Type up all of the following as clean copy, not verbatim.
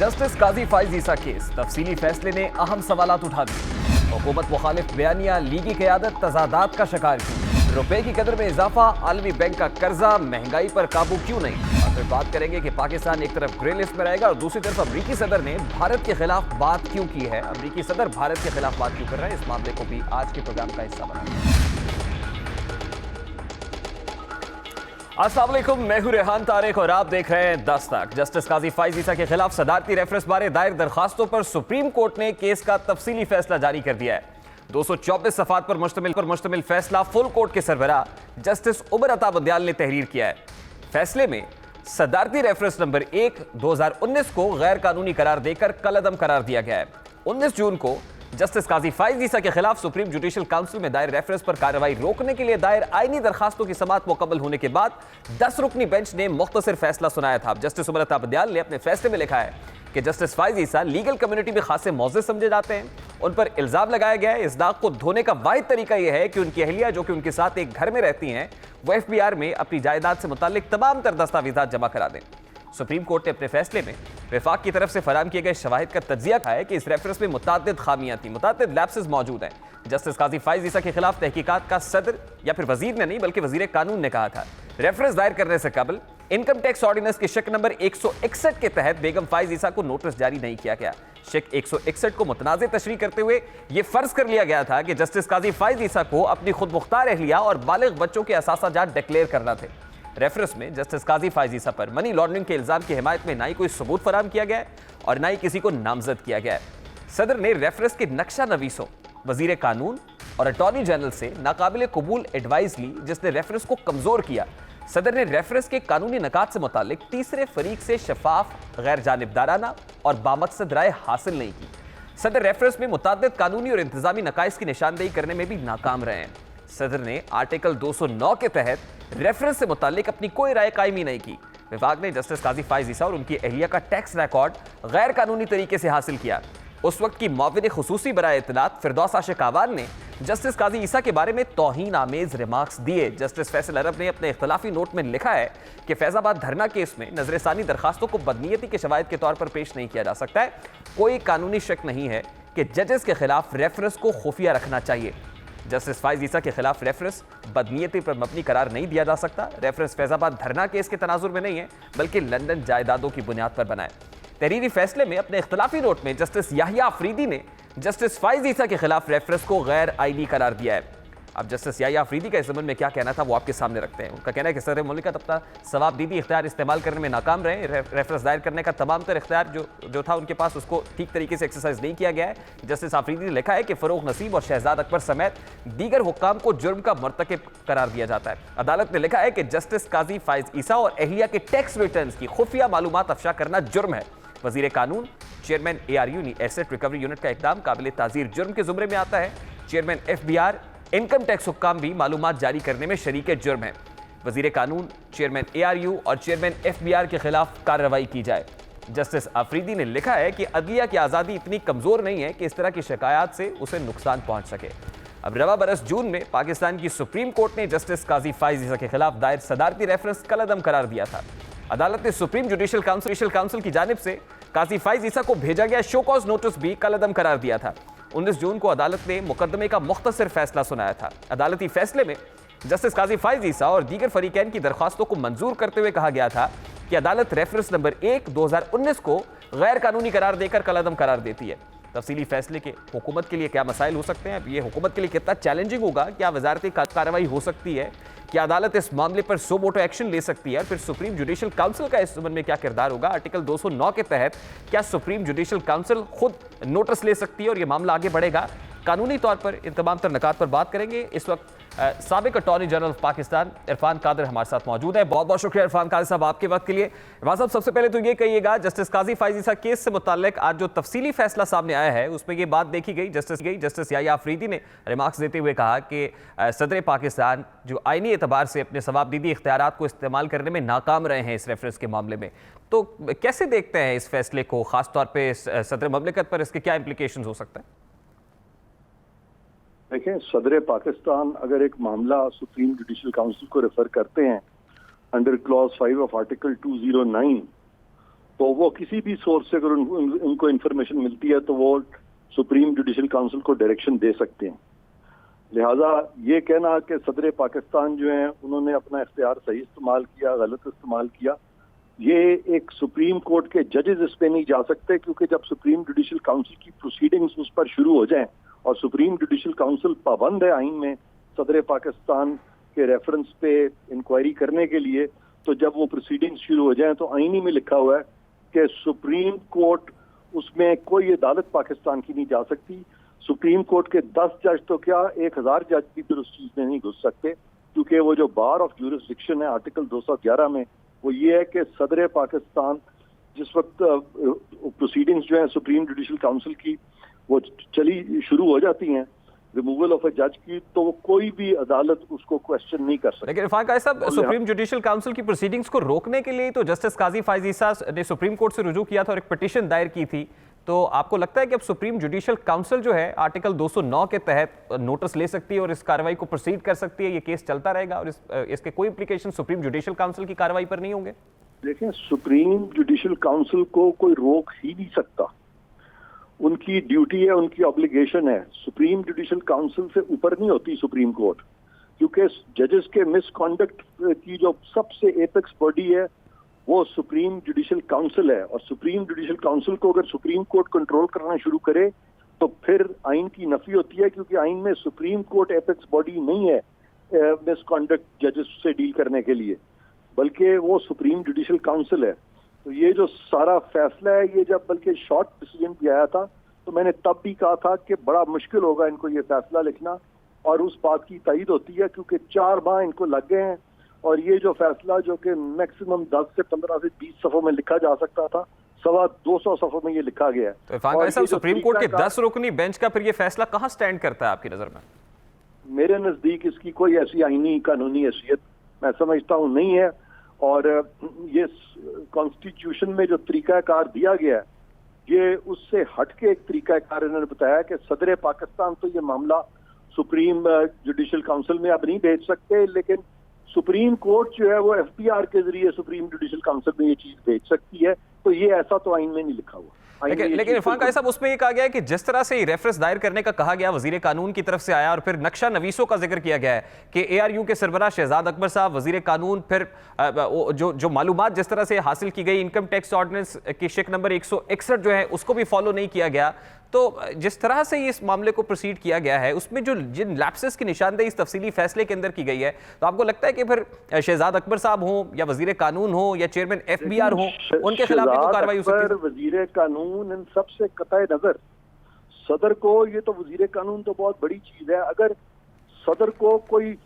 Justice काजी फाइज ईसा case, तफसीली फैसले ने अहम सवालात उठा दिए। हुकूमत मुखालिफ बयानिया, लीगी क़यादत तजादात का शिकार क्यों? रुपए की कदर में इजाफा, आलमी बैंक का कर्जा, महंगाई पर काबू क्यों नहीं? और फिर बात करेंगे कि पाकिस्तान एक तरफ ग्रे लिस्ट में रहेगा और दूसरी तरफ अमरीकी सदर ने भारत के खिलाफ बात क्यों की है। अमरीकी सदर भारत के खिलाफ बात क्यों कर रहे हैं, इस मामले को भी आज के प्रोग्राम का हिस्सा बनाएंगे। अस्सलाम वालेकुम, मैं हूं रेहान तारिक और आप देख रहे हैं 10 तक। जस्टिस काजी फाइज ईसा के खिलाफ सदारती रेफरेंस बारे दायर दरखास्तों पर सुप्रीम कोर्ट ने केस का तफसीली फैसला जारी कर दिया है। 224 सफ़ात पर मुश्तमिल फैसला फुल कोर्ट के सरबराह जस्टिस उमर अता बंदियाल ने तहरीर किया है। फैसले में सदारती रेफरेंस नंबर 1 2019 को गैर कानूनी करार देकर कलअदम करार दिया गया है। 19 जून को जस्टिस काजी फाइज ईसा के खिलाफ सुप्रीम जुडिशल काउंसिल में दायर रेफरेंस पर कार्रवाई रोकने के लिए दायर आईनी दरखास्तों की समाअत मुकम्मल होने के बाद 10 रुकनी बेंच ने मुख्तसर फैसला सुनाया था। जस्टिस उमर अता बंदियाल ने अपने फैसले में लिखा है कि जस्टिस फाइज ईसा लीगल कम्युनिटी में खासे मौज़िज़ समझे जाते हैं। उन पर इल्ज़ाम लगाया गया है। इस दाग को धोने का वाहिद तरीका यह है कि उनकी अहलिया, जो कि उनके साथ एक घर में रहती हैं, वो FBR में अपनी जायदाद से मुताल्लिक तमाम तर दस्तावेज़ात जमा करा दें। सुप्रीम कोर्ट ने अपने फैसले में वफाक की तरफ से फराहम किए गए शवाहिद का तज्जिया किया है कि इस रेफरेंस में मुतअद्दिद खामियां थी, मुतअद्दिद लैप्सेस मौजूद हैं। जस्टिस काजी फाइज ईसा के खिलाफ तहकीकात का सदर या फिर वजीर ने नहीं बल्कि वजीर कानून ने कहा था रेफरेंस दायर करने से कबल इनकम टैक्स ऑर्डिनेंस के शक नंबर 161 के तहत बेगम फाइज ईसा को नोटिस जारी नहीं किया गया। शक 161 को मुतनाज़ तशरीह करते हुए यह फर्ज कर लिया गया था कि जस्टिस काजी फाइज ईसा को अपनी खुद मुख्तार अहलिया और बालिग बच्चों के असासाजात डिक्लेयर करना थे। रेफरेंस में जस्टिस काजी फाइज ईसा पर मनी लॉन्ड्रिंग के इल्जाम की हिमायत में ना ही कोई सबूत फराहम किया गया है और ना ही किसी को नामजद किया गया है। सदर ने रेफरेंस के नक्शा नवीसों, वजीर कानून और अटॉर्नी जनरल से नाकाबिल कबूल एडवाइस ली, जिसने रेफरेंस को कमजोर किया। सदर ने रेफरेंस के कानूनी नकात से मुतालिक तीसरे फरीक से शफाफ, गैर जानिबदाराना और बामकसद राय हासिल नहीं की। सदर रेफरेंस में मुतअद्दिद कानूनी और इंतजामी नकाइस की निशानदेही करने में भी नाकाम रहे हैं। सदर ने आर्टिकल 209 के तहत रेफरेंस से मुतालिक अपनी कोई राय कायमी नहीं की। विभाग ने जस्टिस काजी फाइज ईसा और उनकी अहलिया का टैक्स रिकॉर्ड गैर कानूनी तरीके से हासिल किया। उस वक्त की मुआविन खुसूसी बराए इत्तलात फिरदौस आशिक आवान ने जस्टिस काजी ईसा के बारे में तौहीन आमेज रिमार्क्स दिए। जस्टिस फैसल अरब ने अपने इख्तलाफी नोट में लिखा है कि फैजाबाद धरना केस में नजरसानी दरखास्तों को बदनीयती के शवाहिद के तौर पर पेश नहीं किया जा सकता है। कोई कानूनी शक नहीं है कि जजेस के खिलाफ रेफरेंस को खुफिया रखना चाहिए। जस्टिस फाइज ईसा के खिलाफ रेफरेंस बदनीयती पर मबनी करार नहीं दिया जा सकता। रेफरेंस फैजाबाद धरना केस के तनाजुर में नहीं है बल्कि लंदन जायदादों की बुनियाद पर बना है। तहरीरी फैसले में अपने इख्तलाफी नोट में जस्टिस याहिया अफरीदी ने जस्टिस फाइज ईसा के खिलाफ रेफरेंस को गैर आईनी करार दिया है। अब जस्टिस याहिया अफरीदी का इस ज़मन में क्या कहना था वो आपके सामने रखते हैं। उनका कहना है कि सदर मुमलिकत अपना सवाबदीदी इख्तियार इस्तेमाल करने में नाकाम रहे। रेफरेंस दायर करने का तमाम तर इख्तियार जो था उनके पास, उसको ठीक तरीके से एक्सरसाइज नहीं किया गया है। जस्टिस अफरीदी ने लिखा है कि फ़रोग नसीब और शहजाद अकबर समेत दीगर हुक्काम को जुर्म का मर्तकब करार दिया जाता है। अदालत ने लिखा है कि जस्टिस काजी फाइज ईसा और अहलिया के टैक्स रिटर्न की खुफिया मालूमात अफशा करना जुर्म है। वजीर कानून, chairman ARU asset recovery unit का इकदाम काबिल ताज़ीर जुर्म के जुमरे में आता है। चेयरमैन FBR, इनकम टैक्स हुक्काम भी मालूमात जारी करने में शरीक जुर्म है। वजीर कानून, चेयरमैन ARU और चेयरमैन FBR के खिलाफ कार्रवाई की जाए। जस्टिस अफरीदी ने लिखा है कि अदलिया की आज़ादी इतनी कमज़ोर नहीं है कि इस तरह की शिकायत से उसे नुकसान पहुँच सके। अब रवा बरस जून में पाकिस्तान की सुप्रीम कोर्ट ने जस्टिस काजी फाइज ईसा के खिलाफ दायर सदारती रेफरेंस कलअदम करार दिया था। अदालत ने सुप्रीम जुडिशल काउंसिल की जानिब से काजी फाइज ईसा को भेजा गया शो कॉज नोटिस भी कलअदम करार दिया था। 19 जून को अदालत ने मुकदमे का मुख्तसर फैसला सुनाया था। अदालती फैसले में जस्टिस काजी फाइज ईसा और दीगर फरीकैन की दरख्वास्तों को मंजूर करते हुए कहा गया था कि अदालत रेफरेंस नंबर 1 2019 को गैर कानूनी करार देकर कलअदम करार देती है। तफसीली फैसले के हुकूमत के लिए क्या मसाइल हो सकते हैं, अब ये हुकूमत के लिए कितना चैलेंजिंग होगा, क्या वजारती कार्रवाई हो सकती है, क्या अदालत इस मामले पर सो मोटो एक्शन ले सकती है, और फिर सुप्रीम जुडिशल काउंसिल का इस संबंध में क्या किरदार होगा। आर्टिकल 209 के तहत क्या सुप्रीम जुडिशल काउंसिल खुद नोटिस ले सकती है और ये मामला आगे बढ़ेगा। कानूनी तौर पर इन तमाम तर नकात पर बात करेंगे। इस वक्त साबिक attorney general of Pakistan Irfan Qadir हमारे साथ मौजूद है। बहुत बहुत शुक्रिया इरफान कादिर साहब आपके वक्त के लिए। इरफान साहब, सबसे पहले तो ये कहिएगा, जस्टिस काजी फाइज ईसा केस से मुताल्लिक आज जो तफसीली फैसला सामने आया है उसमें ये बात देखी गई, जस्टिस याहिया अफरीदी ने रिमार्क्स देते हुए कहा कि सदर पाकिस्तान जो आईनी एतबार से अपने सवाबदीदी इख्तियारात को इस्तेमाल करने में नाकाम रहे हैं इस रेफरेंस के मामले में, तो कैसे देखते हैं इस फैसले को, खासतौर पर सदर ममलिकत पर इसके क्या इम्प्लीकेशन हो सकता है? देखें, सदर पाकिस्तान अगर एक मामला सुप्रीम जुडिशल काउंसिल को रेफर करते हैं अंडर क्लॉज 5 ऑफ आर्टिकल 209, तो वो किसी भी सोर्स से अगर उनको इंफॉर्मेशन मिलती है तो वो सुप्रीम जुडिशल काउंसिल को डायरेक्शन दे सकते हैं। लिहाजा ये कहना कि सदर पाकिस्तान जो हैं उन्होंने अपना इख्तियार सही इस्तेमाल किया, गलत इस्तेमाल किया, ये एक सुप्रीम कोर्ट के जजेस इस पे नहीं जा सकते, क्योंकि जब सुप्रीम जुडिशल काउंसिल की प्रोसीडिंग्स उस पर शुरू हो जाएं और सुप्रीम जुडिशल काउंसिल पाबंद है आइन में सदर पाकिस्तान के रेफरेंस पे इंक्वायरी करने के लिए, तो जब वो प्रोसीडिंग्स शुरू हो जाएं तो आइन ही में लिखा हुआ है कि सुप्रीम कोर्ट उसमें कोई अदालत पाकिस्तान की नहीं जा सकती। सुप्रीम कोर्ट के 10 जज तो क्या 1000 जज भी फिर उस चीज में नहीं घुस सकते, क्योंकि वो जो बार ऑफ ज्यूरिसडिक्शन है आर्टिकल 211 में वो ये है कि सदर पाकिस्तान जिस वक्त प्रोसीडिंग्स जो है सुप्रीम जुडिशल काउंसिल की वो शुरू हो जाती हैं रिमूवल ऑफ अ जज की, तो वो कोई भी अदालत उसको क्वेश्चन नहीं कर सकती। लेकिन इरफान काजी साहब, सुप्रीम जुडिशल काउंसिल की प्रोसीडिंग्स को रोकने के लिए तो जस्टिस काजी फैज ईसा ने सुप्रीम कोर्ट से रुजू किया था और एक पिटीशन दायर की थी, तो आपको लगता है कि अब सुप्रीम जुडिशल काउंसिल जो है आर्टिकल 209 के तहत नोटिस ले सकती है और इस कार्रवाई को प्रोसीड कर सकती है, ये केस चलता रहेगा और इसके कोई इम्प्लीकेशन सुप्रीम जुडिशल काउंसिल की कार्रवाई पर नहीं होंगे? देखिए, सुप्रीम जुडिशल काउंसिल को कोई रोक ही नहीं सकता, उनकी ड्यूटी है, उनकी ऑब्लिगेशन है। सुप्रीम जुडिशल काउंसिल से ऊपर नहीं होती सुप्रीम कोर्ट, क्योंकि जजेस के मिसकॉन्डक्ट की जो सबसे एपेक्स बॉडी है वो सुप्रीम जुडिशल काउंसिल है, और सुप्रीम जुडिशल काउंसिल को अगर सुप्रीम कोर्ट कंट्रोल करना शुरू करे तो फिर आइन की नफी होती है, क्योंकि आइन में सुप्रीम कोर्ट एपेक्स बॉडी नहीं है मिसकॉन्डक्ट जजेस से डील करने के लिए, बल्कि वो सुप्रीम जुडिशल काउंसिल है। तो ये जो सारा फैसला है, ये जब बल्कि शॉर्ट डिसीजन भी आया था तो मैंने तब भी कहा था कि बड़ा मुश्किल होगा इनको ये फैसला लिखना, और उस बात की तायद होती है क्योंकि 4 माह इनको लग गए हैं, और ये जो फैसला जो कि मैक्सिमम 10 से 15 से 20 सफ़ों में लिखा जा सकता था, 225 सफ़ों में ये लिखा गया है। तो इरफान काजी साहब, सुप्रीम कोर्ट के 10 रुकनी बेंच का फिर ये फैसला कहाँ स्टैंड करता है आपकी नजर में? मेरे नजदीक इसकी कोई ऐसी आईनी कानूनी हैसियत मैं समझता हूँ नहीं है, और ये कॉन्स्टिट्यूशन में जो तरीकाकार दिया गया है ये उससे हटके एक तरीकाकार इन्होंने बताया कि सदर पाकिस्तान तो ये मामला सुप्रीम जुडिशल काउंसिल में अब नहीं भेज सकते, लेकिन सुप्रीम कोर्ट जो है वो एफपीआर के जरिए सुप्रीम जुडिशल काउंसिल में ये चीज भेज सकती है, तो ये ऐसा तो आइन में नहीं लिखा हुआ। लेकिन इरफान काजी साहब, उसमें ये कहा गया है कि जिस तरह से रेफरेंस दायर करने का कहा गया वजीर कानून की तरफ से आया और फिर नक्शा नवीसों का जिक्र किया गया है कि एआरयू के सरबराह शहजाद अकबर साहब, वजीर कानून, फिर जो मालूमात जिस तरह से हासिल की गई इनकम टैक्स ऑर्डिनेंस की शिक नंबर 161 जो है उसको भी फॉलो नहीं किया गया, तो जिस तरह से इस मामले को प्रोसीड किया गया है उसमें जो जिन लैप्सेस की निशानदेही इस तफसीली फैसले के अंदर की गई है, तो आपको लगता है कि फिर शहजाद अकबर साहब हों या वजीर कानून हो या चेयरमैन एफबीआर हो, उनके खिलाफ भी तो कार्रवाई हो सकती है? वजीर कानून इन सबसे कतई नजर सदर को, ये तो वजीर कानून तो बहुत बड़ी चीज है, अगर सदर को कोई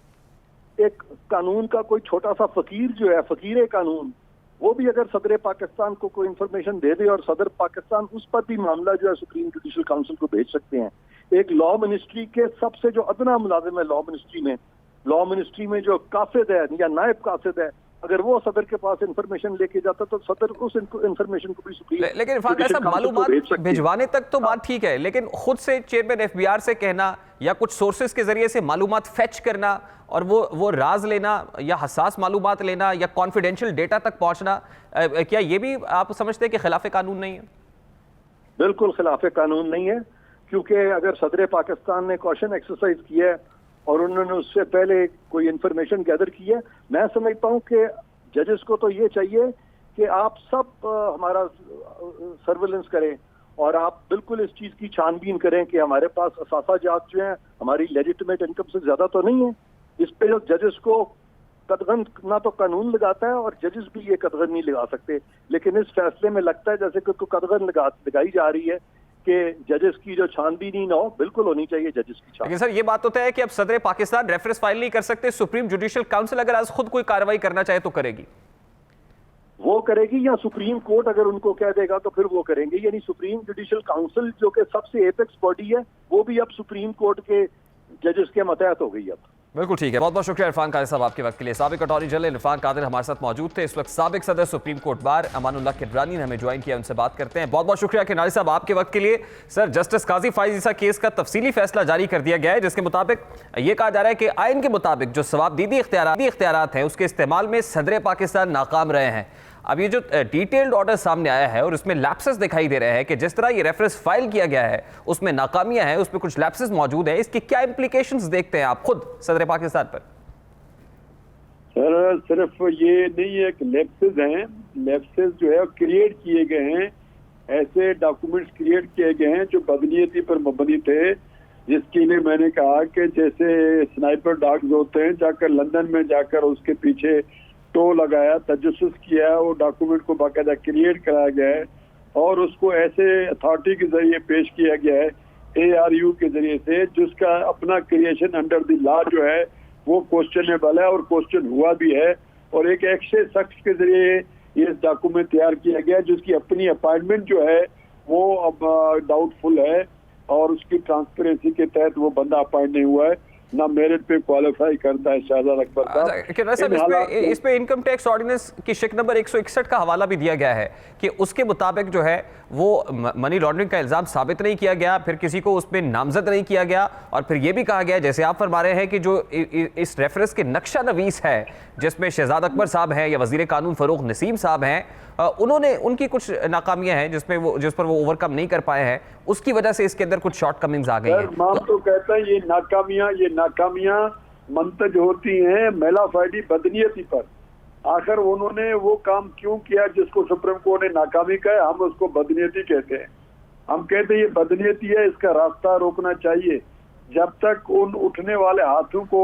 एक कानून का कोई छोटा सा फकीर जो है, फकीर कानून, वो भी अगर सदर पाकिस्तान को कोई इंफॉर्मेशन दे दे और सदर पाकिस्तान उस पर भी मामला जो है सुप्रीम जुडिशल काउंसिल को भेज सकते हैं। एक लॉ मिनिस्ट्री के सबसे जो अदना मुलाजिम है लॉ मिनिस्ट्री में जो कासिद है या नायब कासिद है, अगर वो सदर के पास इंफॉर्मेशन लेके जाता तो सदर उस इंफॉर्मेशन को भी सुप्रीम लेकिन इरफान काजी साहब, मालूमात भिजवाने तक तो बात ठीक है, लेकिन खुद से चेयरमैन एफबीआर से कहना या कुछ सोर्सेज के जरिए से मालूमात फेच करना और वो राज लेना या हसास मालूमात लेना या कॉन्फिडेंशियल डेटा तक पहुंचना, क्या ये भी आप समझते हैं कि खिलाफ कानून नहीं है? बिल्कुल खिलाफ कानून नहीं है, क्योंकि अगर सदर पाकिस्तान ने कॉशन एक्सरसाइज किया है और उन्होंने उससे पहले कोई इंफॉर्मेशन गैदर की है, मैं समझता हूं कि जजेस को तो ये चाहिए कि आप सब हमारा सर्वेलेंस करें और आप बिल्कुल इस चीज की छानबीन करें कि हमारे पास असासा जात जो है हमारी लेजिटिमेट इनकम से ज्यादा तो नहीं है। इस पे जो जजेस को कदगन ना तो कानून लगाता है और जजेस भी ये कदगन नहीं लगा सकते, लेकिन इस फैसले में लगता है जैसे कि कदगन लगाई जा रही है कि जजेस की जो छानबीन ही ना हो, बिल्कुल होनी चाहिए जजेस की छानबीन। लेकिन सर ये बात तो तय है कि अब सदर पाकिस्तान रेफरेंस फाइल नहीं कर सकते, सुप्रीम जुडिशल काउंसिल अगर आज खुद कोई कार्रवाई करना चाहे तो करेगी, वो करेगी, या सुप्रीम कोर्ट अगर उनको कह देगा तो फिर वो करेंगे। यानी सुप्रीम जुडिशल काउंसिल जो कि सबसे एपेक्स बॉडी है वो भी अब सुप्रीम कोर्ट के जजेस के मतहत हो गई अब। बिल्कुल ठीक है, बहुत बहुत शुक्रिया इरफान कादिर साहब आपके वक्त के लिए। साबिक अटॉर्नी जनरल इरफान कादिर हमारे साथ मौजूद थे। इस वक्त साबिक सदर सुप्रीम कोर्ट बार अमानुल्लाह किररानी ने हमें ज्वाइन किया, उनसे बात करते हैं। बहुत बहुत शुक्रिया किररानी साहब आपके वक्त के लिए। सर, जस्टिस काजी फैज ईसा केस का तफसीली फैसला जारी कर दिया गया है, जिसके मुताबिक ये कहा जा रहा है कि आइन के मुताबिक जो सवाबदीदी इख्तियारात हैं उसके इस्तेमाल में सदर पाकिस्तान नाकाम रहे हैं। अब ये जो डिटेल्ड ऑर्डर सामने आया है और उसमें लैप्सेस दिखाई दे रहे हैं कि जिस तरह ये रेफरेंस फाइल किया गया है उसमें नाकामियां हैं, उसमें कुछ लैप्सेस मौजूद हैं, इसके क्या इंप्लीकेशंस देखते हैं आप खुद सदर पाकिस्तान पर? सर सिर्फ ये नहीं है कि लैप्सेस हैं, लैप्सेस जो है क्रिएट किए गए हैं, ऐसे डॉक्यूमेंट्स क्रिएट किए गए हैं जो बदनीयती पर मबनी थे, जिसके लिए मैंने कहा कि जैसे स्नाइपर डॉग्स होते हैं, जाकर लंदन में जाकर उसके पीछे टो लगाया, तजस्सुस किया, वो डॉक्यूमेंट को बाकायदा क्रिएट कराया गया है और उसको ऐसे अथॉरिटी के जरिए पेश किया गया है, ARU के जरिए से, जिसका अपना क्रिएशन अंडर द लॉ जो है वो क्वेश्चनेबल है और क्वेश्चन हुआ भी है, और एक ऐसे शख्स के जरिए ये डॉक्यूमेंट तैयार किया गया जिसकी अपनी अपॉइंटमेंट जो है वो अब डाउटफुल है और उसकी ट्रांसपेरेंसी के तहत वो बंदा अपॉइंट नहीं हुआ है, ना मेरिट पे क्वालिफाई करता है शहजाद अकबर साहब। इस पे इनकम टैक्स ऑर्डिनेंस की शिक नंबर 161 का हवाला भी दिया गया है कि उसके मुताबिक जो है वो मनी लॉन्ड्रिंग का इल्जाम साबित नहीं किया गया, फिर किसी को उसमें नामजद नहीं किया गया, और फिर ये भी कहा गया जैसे आप फरमा रहे हैं कि जो इस रेफरेंस के नक्शा नवीस है जिसमें शहजाद अकबर साहब हैं या वजीर कानून फरूख नसीम साहब हैं, उन्होंने उनकी कुछ नाकामियां हैं जिस पर वो ओवरकम नहीं कर पाए हैं, उसकी वजह से इसके अंदर कुछ शॉर्टकमिंग्स आ गई हैं। तो कहता है ये नाकामियां मंतज होती हैं मेलाफाइडी बदनीयती पर। आखिर उन्होंने वो काम क्यों किया जिसको सुप्रीम कोर्ट ने नाकामी कहा, हम उसको बदनीयती कहते हैं। हम कहते हैं ये बदनीयती है, इसका रास्ता रोकना चाहिए। जब तक उन उठने वाले हाथों को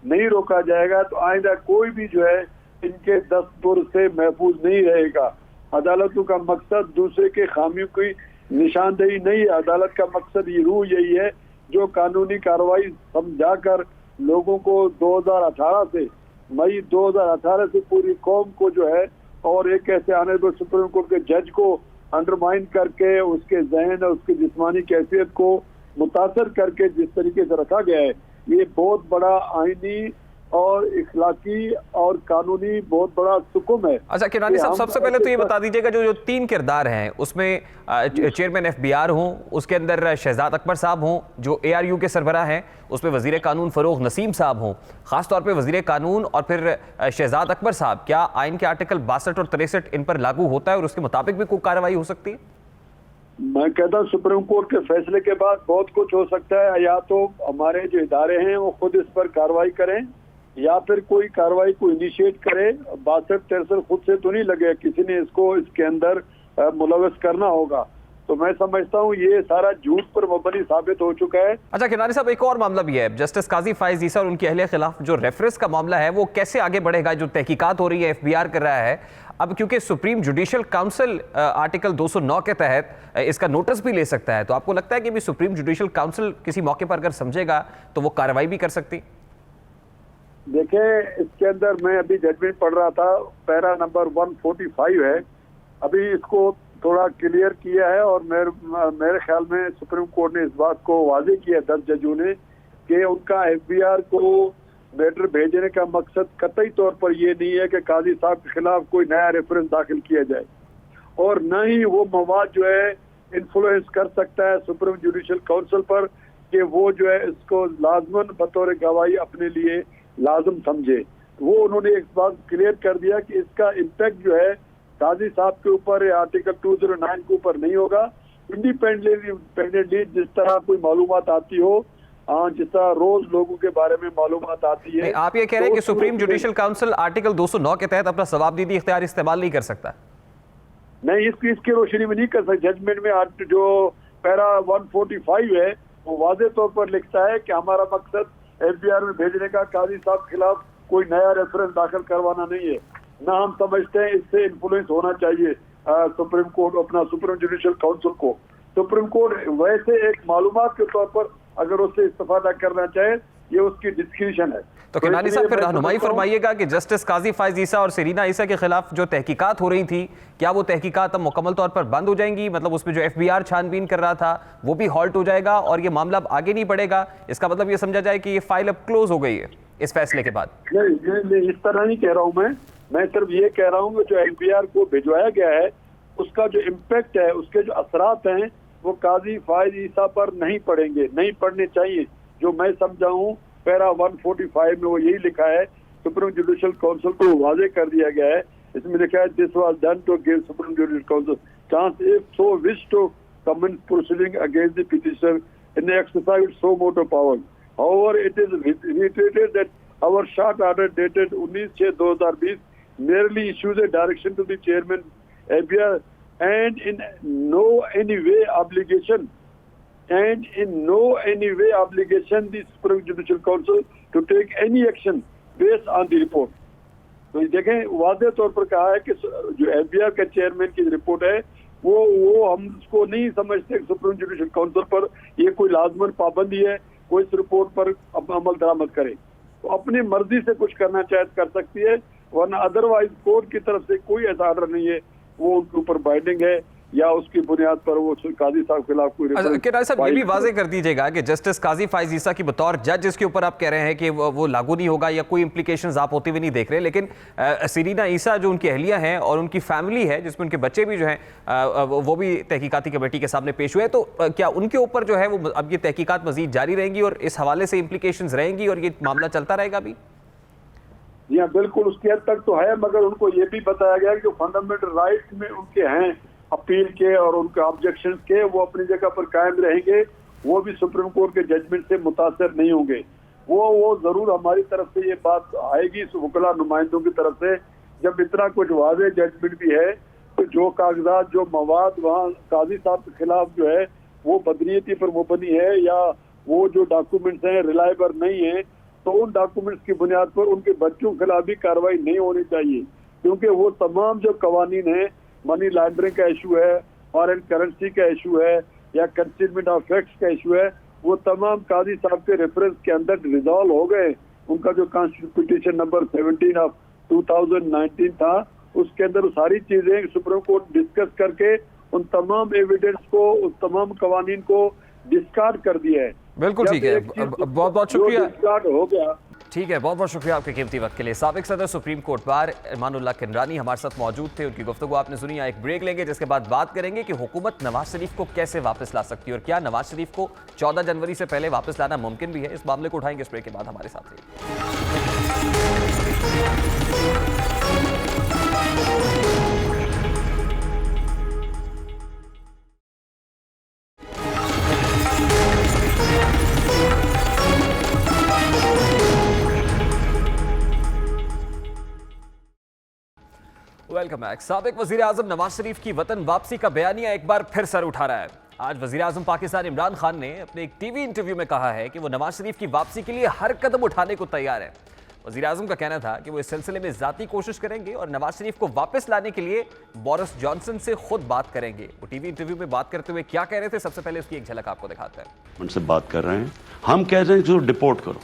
नहीं रोका जाएगा तो आइंदा कोई भी जो है इनके दस्तूर से महफूज नहीं रहेगा। अदालतों का मकसद दूसरे के खामियों की निशानदेही नहीं है, अदालत का मकसद ये रूह यही है जो कानूनी कार्रवाई समझाकर लोगों को 2018 से मई 2018 से पूरी कौम को जो है और एक ऐसे ऑनरेबल सुप्रीम कोर्ट के जज को अंडरमाइन करके उसके जहन और उसकी जिस्मानी कैफियत को मुतासर करके जिस तरीके से रखा गया है, ये बहुत बड़ा आईनी और इखलाकी और कानूनी बहुत बड़ा सुकुम है। अच्छा किरानी साहब, सबसे पहले तो ये बता दीजिएगा जो 3 किरदार हैं उसमें चेयरमैन FBR हों, उसके अंदर शहजाद अकबर साहब हों जो ARU के सरबराह हैं, उसमें वजीर कानून फरूख नसीम साहब हों, खासतौर पे वजीर कानून और फिर शहजाद अकबर साहब, क्या आइन के आर्टिकल 62 और 63 इन पर लागू होता है और उसके मुताबिक भी कोई कार्रवाई हो सकती है? मैं कहता हूँ सुप्रीम कोर्ट के फैसले के बाद बहुत कुछ हो सकता है। या तो हमारे जो इदारे हैं वो खुद इस पर कार्रवाई करें या फिर कोई कार्रवाई को इनिशिएट करे। 62-63 खुद से तो नहीं लगे, किसी ने इसको इसके अंदर मुलव्वस करना होगा। तो मैं समझता हूँ ये सारा झूठ पर मबनी साबित हो चुका है। अच्छा किरानी साहब, एक और मामला भी है, जस्टिस काजी फाइज ईसा और उनकी अहलिया खिलाफ जो रेफरेंस का मामला है वो कैसे आगे बढ़ेगा? जो तहकीकात हो रही है FBR कर रहा है अब, क्योंकि सुप्रीम जुडिशल काउंसिल आर्टिकल 209 के तहत इसका नोटिस भी ले सकता है, तो आपको लगता है कि भी सुप्रीम जुडिशल काउंसिल किसी मौके पर अगर समझेगा तो वो कार्रवाई भी कर सकती? देखिए, इसके अंदर मैं अभी जजमेंट पढ़ रहा था, पैरा नंबर 145 है, अभी इसको थोड़ा क्लियर किया है और मेरे ख्याल में सुप्रीम कोर्ट ने इस बात को वाज़ेह किया 10 जजों ने कि उनका FBR को मैटर भेजने का मकसद कतई तौर पर ये नहीं है कि काजी साहब के खिलाफ कोई नया रेफरेंस दाखिल किया जाए, और न ही वो मवाद जो है इन्फ्लुएंस कर सकता है सुप्रीम जुडिशल काउंसिल पर कि वो जो है इसको लाजमन बतौर गवाही अपने लिए लाजम समझे। वो उन्होंने इस बात क्लियर कर दिया कि इसका इम्पैक्ट जो है काजी साहब के ऊपर आर्टिकल 209 के ऊपर नहीं होगा। इंडिपेंडेंटली जिस तरह कोई मालूमात आती हो, जिस तरह रोज लोगों के बारे में मालूमात आती है। आप ये कह रहे हैं कि सुप्रीम जुडिशल काउंसिल आर्टिकल 209 के तहत अपना सवाबदीदी इख्तियार इस्तेमाल नहीं कर सकता? नहीं, इसकी रोशनी में नहीं कर सकता। जजमेंट में जो पैरा 145 है वो वाज़ेह तौर पर लिखता है कि हमारा मकसद FBR में भेजने का काजी साहब के खिलाफ कोई नया रेफरेंस दाखिल करवाना नहीं है, ना हम समझते हैं इससे इन्फ्लुएंस होना चाहिए सुप्रीम कोर्ट अपना सुप्रीम जुडिशल काउंसिल को। सुप्रीम कोर्ट वैसे एक मालूमात के तौर पर अगर उससे इस्तेफादा करना चाहे, ये उसकी डिस्क्रिप्शन है। तो किरानी साहब फिर रहनुमाई फरमाइएगा कि जस्टिस काजी फाइज ईसा और सेरीना ईसा के खिलाफ जो तहकीकात हो रही थी, क्या वो तहकीकात अब मुकम्मल तौर पर बंद हो जाएंगी? मतलब उसमें जो FBR छानबीन कर रहा था वो भी हॉल्ट हो जाएगा और ये मामला अब आगे नहीं बढ़ेगा? इसका मतलब ये समझा जाए कि ये फाइल अब क्लोज हो गई है इस फैसले के बाद? नहीं, इस तरह नहीं कह रहा हूँ मैं सिर्फ ये कह रहा हूँ कि जो FBR को भिजवाया गया है उसका जो इम्पैक्ट है, उसके जो असरात हैं वो काजी फाइज ईसा पर नहीं पड़ेंगे, नहीं पड़ने चाहिए। जो मैं समझा हूँ पैरा 145 में वो यही लिखा है, सुप्रीम जुडिशल काउंसिल को वाज़ेह कर दिया गया है इसमें लिखा है this was done to give supreme judicial council chance if so wish to commence proceeding against the petitioner in the exercise so motor power. However, it is reiterated that our short order dated 19/6/2020 merely issues a direction to the chairman ABR and in no any way obligation the Supreme Judicial Council to take any action based on the report. तो देखें वादे तौर पर कहा है कि जो FBR के चेयरमैन की रिपोर्ट है वो हम उसको नहीं समझते सुप्रीम जुडिशियल काउंसिल पर ये कोई लाजमन पाबंदी है, कोई इस रिपोर्ट पर अमल दरामद करे तो अपनी मर्जी से कुछ करना चाहे कर सकती है, वरना अदरवाइज कोर्ट की तरफ से कोई ऐसा ऑर्डर नहीं है वो उनके ऊपर बाइंडिंग है या उसकी बुनियाद पर वो काजी साहब के खिलाफ कोई साहब ये भी वाजे कर दीजिएगा कि जस्टिस काजी फाइज ईसा की बतौर जज जिसके ऊपर आप कह रहे हैं कि वो लागू नहीं होगा या कोई इंप्लीकेशंस आप होते हुए नहीं देख रहे, लेकिन सीरीना ईसा जो उनकी अहलिया हैं और उनकी फैमिली है जिसमें उनके बच्चे भी जो हैं वो भी तहकीकाती कमेटी के सामने पेश हुए, तो क्या उनके ऊपर जो है वो अब ये तहकीकात मजीद जारी रहेंगी और इस हवाले से इंप्लीकेशंस रहेंगी और ये मामला चलता रहेगा अभी? जी हाँ, बिल्कुल उसकी हद तक तो है, मगर उनको ये भी बताया गया कि फंडामेंटल राइट्स में उनके हैं अपील के और उनके ऑब्जेक्शंस के, वो अपनी जगह पर कायम रहेंगे, वो भी सुप्रीम कोर्ट के जजमेंट से मुतासर नहीं होंगे। वो जरूर हमारी तरफ से ये बात आएगी वकला नुमाइंदों की तरफ से, जब इतना कुछ वाज़ेह जजमेंट भी है तो जो कागजात जो मवाद वहाँ काजी साहब के खिलाफ जो है वो बदनीयती पर मुबनी है या वो जो डॉक्यूमेंट्स हैं रिलायबल नहीं है, तो उन डॉक्यूमेंट्स की बुनियाद पर उनके बच्चों के खिलाफ भी कार्रवाई नहीं होनी चाहिए, क्योंकि वो तमाम जो कवानीन है, मनी लॉन्ड्रिंग का इशू है, फॉरेन करेंसी का इशू है या कंसीलमेंट ऑफ फैक्ट्स का इशू है, वो तमाम काजी साहब के रेफरेंस के अंदर रिजॉल्व हो गए। उनका जो कॉन्स्टिट्यूशन नंबर 17 ऑफ 2019 था उसके अंदर सारी चीजें सुप्रीम कोर्ट डिस्कस करके उन तमाम एविडेंस को, उस तमाम कवानीन को डिस्कार्ड कर दिया है। बिल्कुल ठीक है, बहुत बहुत शुक्रिया। डिस्कार्ड हो गया, ठीक है, बहुत बहुत शुक्रिया आपके कीमती वक्त के लिए। साबिक सदर सुप्रीम कोर्ट बार इमानुल्लाह किनरानी हमारे साथ मौजूद थे, उनकी गुफ्तगू आपने सुनी। एक ब्रेक लेंगे जिसके बाद बात करेंगे कि हुकूमत नवाज शरीफ को कैसे वापस ला सकती है और क्या नवाज शरीफ को 14 जनवरी से पहले वापस लाना मुमकिन भी है। इस मामले को उठाएंगे इस ब्रेक के बाद। हमारे साथ वेलकम बैक। साबिक वजीर आजम नवाज शरीफ की वतन वापसी का बयानिया एक बार फिर सर उठा रहा है। आज वजीर आजम पाकिस्तान इमरान खान ने अपने एक टीवी इंटरव्यू में कहा है कि वो नवाज शरीफ की वापसी के लिए हर कदम उठाने को तैयार है। वजीर आजम का कहना था कि वो इस सिलसिले में जाती कोशिश करेंगे और नवाज शरीफ को वापस लाने के लिए बोरिस जॉनसन से खुद बात करेंगे। वो टीवी इंटरव्यू में बात करते हुए क्या कह रहे थे, सबसे पहले उसकी एक झलक आपको दिखाते हैं। उनसे बात कर रहे हैं, हम कह रहे हैं जो डिपोर्ट करो,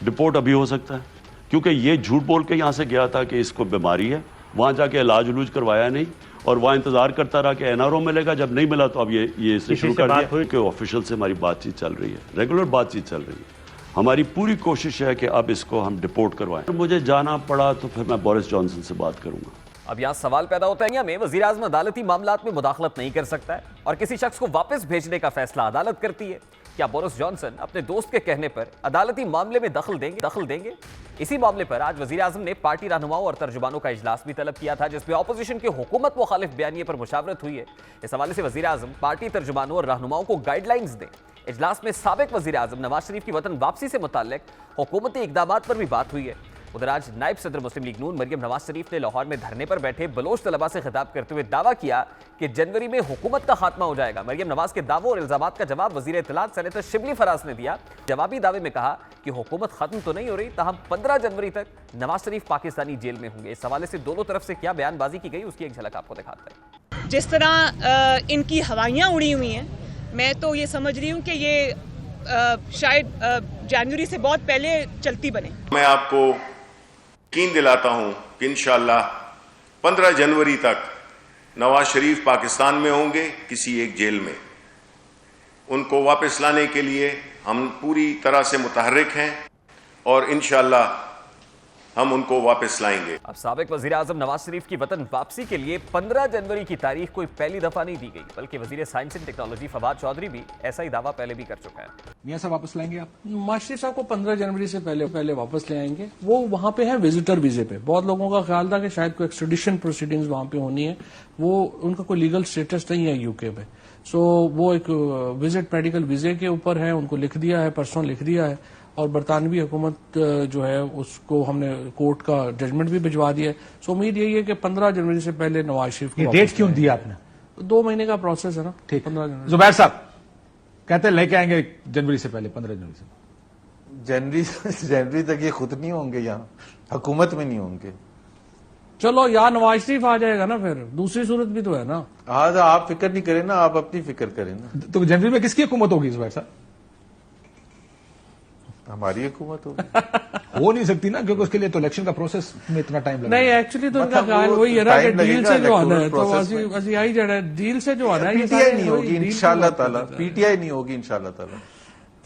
डिपोर्ट अभी हो सकता है, क्योंकि ये झूठ बोल के यहाँ से गया था कि इसको बीमारी है, वहाँ जाके इलाज उलूज करवाया नहीं और वहाँ इंतजार करता रहा कि एनआरओ मिलेगा, जब नहीं मिला तो अब ये इससे शुरू कर दिया कि ऑफिशियल से हमारी बातचीत चल रही है, रेगुलर बातचीत चल रही है। हमारी पूरी कोशिश है कि अब इसको हम डिपोर्ट करवाएं। मुझे जाना पड़ा तो फिर मैं बोरिस जॉनसन से बात करूंगा। अब यहाँ सवाल पैदा होता है में वजीर आजम अदालती मामलात में मुदाखलत नहीं कर सकता है और किसी शख्स को वापस भेजने का फैसला अदालत करती है। क्या बोरिस जॉनसन अपने दोस्त के कहने पर अदालती मामले में दखल देंगे? इसी मामले पर आज वजीर आजम ने पार्टी रहनुमाओं और तर्जुमानों का इजलास भी तलब किया था, जिसमें ऑपोजिशन के हुकूमत मुखालिफ बयानिए पर मुशावरत हुई है। इस हवाले से वजीर आजम पार्टी तर्जुमानों और रहनुमाओं को गाइडलाइंस दें। इजलास में साबिक वजीर आजम नवाज शरीफ की वतन वापसी से मुताल्लिक हुकूमती इकदामात पर भी बात हुई है। उधर आज नायब सदर मुस्लिम लीग नून मरियम नवाज शरीफ ने लाहौर में धरने पर बैठे बलोच तलबा से खिताब करते हुए दावा किया कि जनवरी में हुकूमत का खात्मा हो जाएगा। मरियम नवाज के दावों और इल्जामात का जवाब वजीर इत्तलात सेनेटर शिबली फराज ने दिया। जवाबी दावे में कहा कि हुकूमत खत्म तो नहीं हो रही, ताहम 15 जनवरी तक नवाज शरीफ पाकिस्तानी जेल में होंगे। इस हवाले से दोनों तरफ से क्या बयानबाजी की गई उसकी एक झलक आपको दिखाते हैं। जिस तरह इनकी हवाइयाँ उड़ी हुई हैं, मैं तो ये समझ रही हूँ कि ये शायद जनवरी से बहुत पहले चलती बने। मैं आपको यकीन दिलाता हूं कि इंशाअल्लाह 15 जनवरी तक नवाज शरीफ पाकिस्तान में होंगे, किसी एक जेल में। उनको वापस लाने के लिए हम पूरी तरह से मुतहर्रिक हैं और इंशाअल्लाह हम उनको वापस लाएंगे। अब साबिक वजीर आजम नवाज शरीफ की वतन वापसी के लिए 15 जनवरी की तारीख कोई पहली दफा नहीं दी गई, बल्कि वजीर science and technology Fawad Chaudhry भी ऐसा ही दावा पहले भी कर चुका है। मियां साहब वापस लाएंगे आप? मास्टर साहब को 15 जनवरी से पहले वापस ले आएंगे। वो वहां पे है विजिटर वीजे पे। बहुत लोगों का ख्याल था कि शायद कोई एक्सट्रेडिशन प्रोसीडिंग्स वहां पे होनी है, वो उनका कोई लीगल स्टेटस नहीं है यूके पे। सो वो एक विजिट मेडिकल वीजे के ऊपर है, उनको लिख दिया है, परसों लिख दिया है, और बरतानवी हुकूमत जो है उसको हमने कोर्ट का जजमेंट भी भिजवा दिया है। सो उम्मीद यही है कि 15 जनवरी से पहले नवाज शरीफ को डेट क्यों दी आपने? 2 महीने का प्रोसेस है ना। ठीक। 15 जनवरी। जुबैर साहब कहते हैं लेके आएंगे जनवरी से पहले, 15 जनवरी से। जनवरी तक ये खुद नहीं होंगे, यहाँ हुकूमत में नहीं होंगे। चलो यार नवाज शरीफ आ जाएगा ना, फिर दूसरी सूरत भी तो है ना। आज आप फिक्र नहीं करें ना, आप अपनी फिक्र करें ना। तो जनवरी में किसकी हुकूमत होगी जुबैर साहब? हमारी हुकूमत होगी। हो नहीं सकती ना, क्योंकि उसके लिए तो इलेक्शन का प्रोसेस में इतना टाइम लगेगा। नहीं एक्चुअली तो इनका ख्याल वही है ना कि डील से जो आना है तो असि आई जा रहा है, डील से जो आना है। पीटीआई नहीं होगी इंशाल्लाह ताला, पीटीआई नहीं होगी इंशाल्लाह ताला।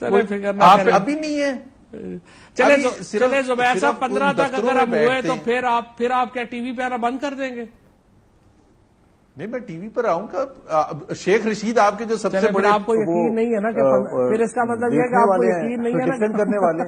चले फिक्र ना आप करें। अभी नहीं है। चले जुबैर साहब 15 तक दफ्तरों अगर में हम हुए बैठते तो हैं। फिर आप क्या टीवी पे आना बंद कर देंगे? नहीं, मैं टीवी पर आऊंगा। शेख रशीद आपके जो सबसे बड़े, आपको यकीन नहीं है ना कि फिर इसका मतलब यह है कि आपको यकीन नहीं है ना प्रोटेक्शन करने वाले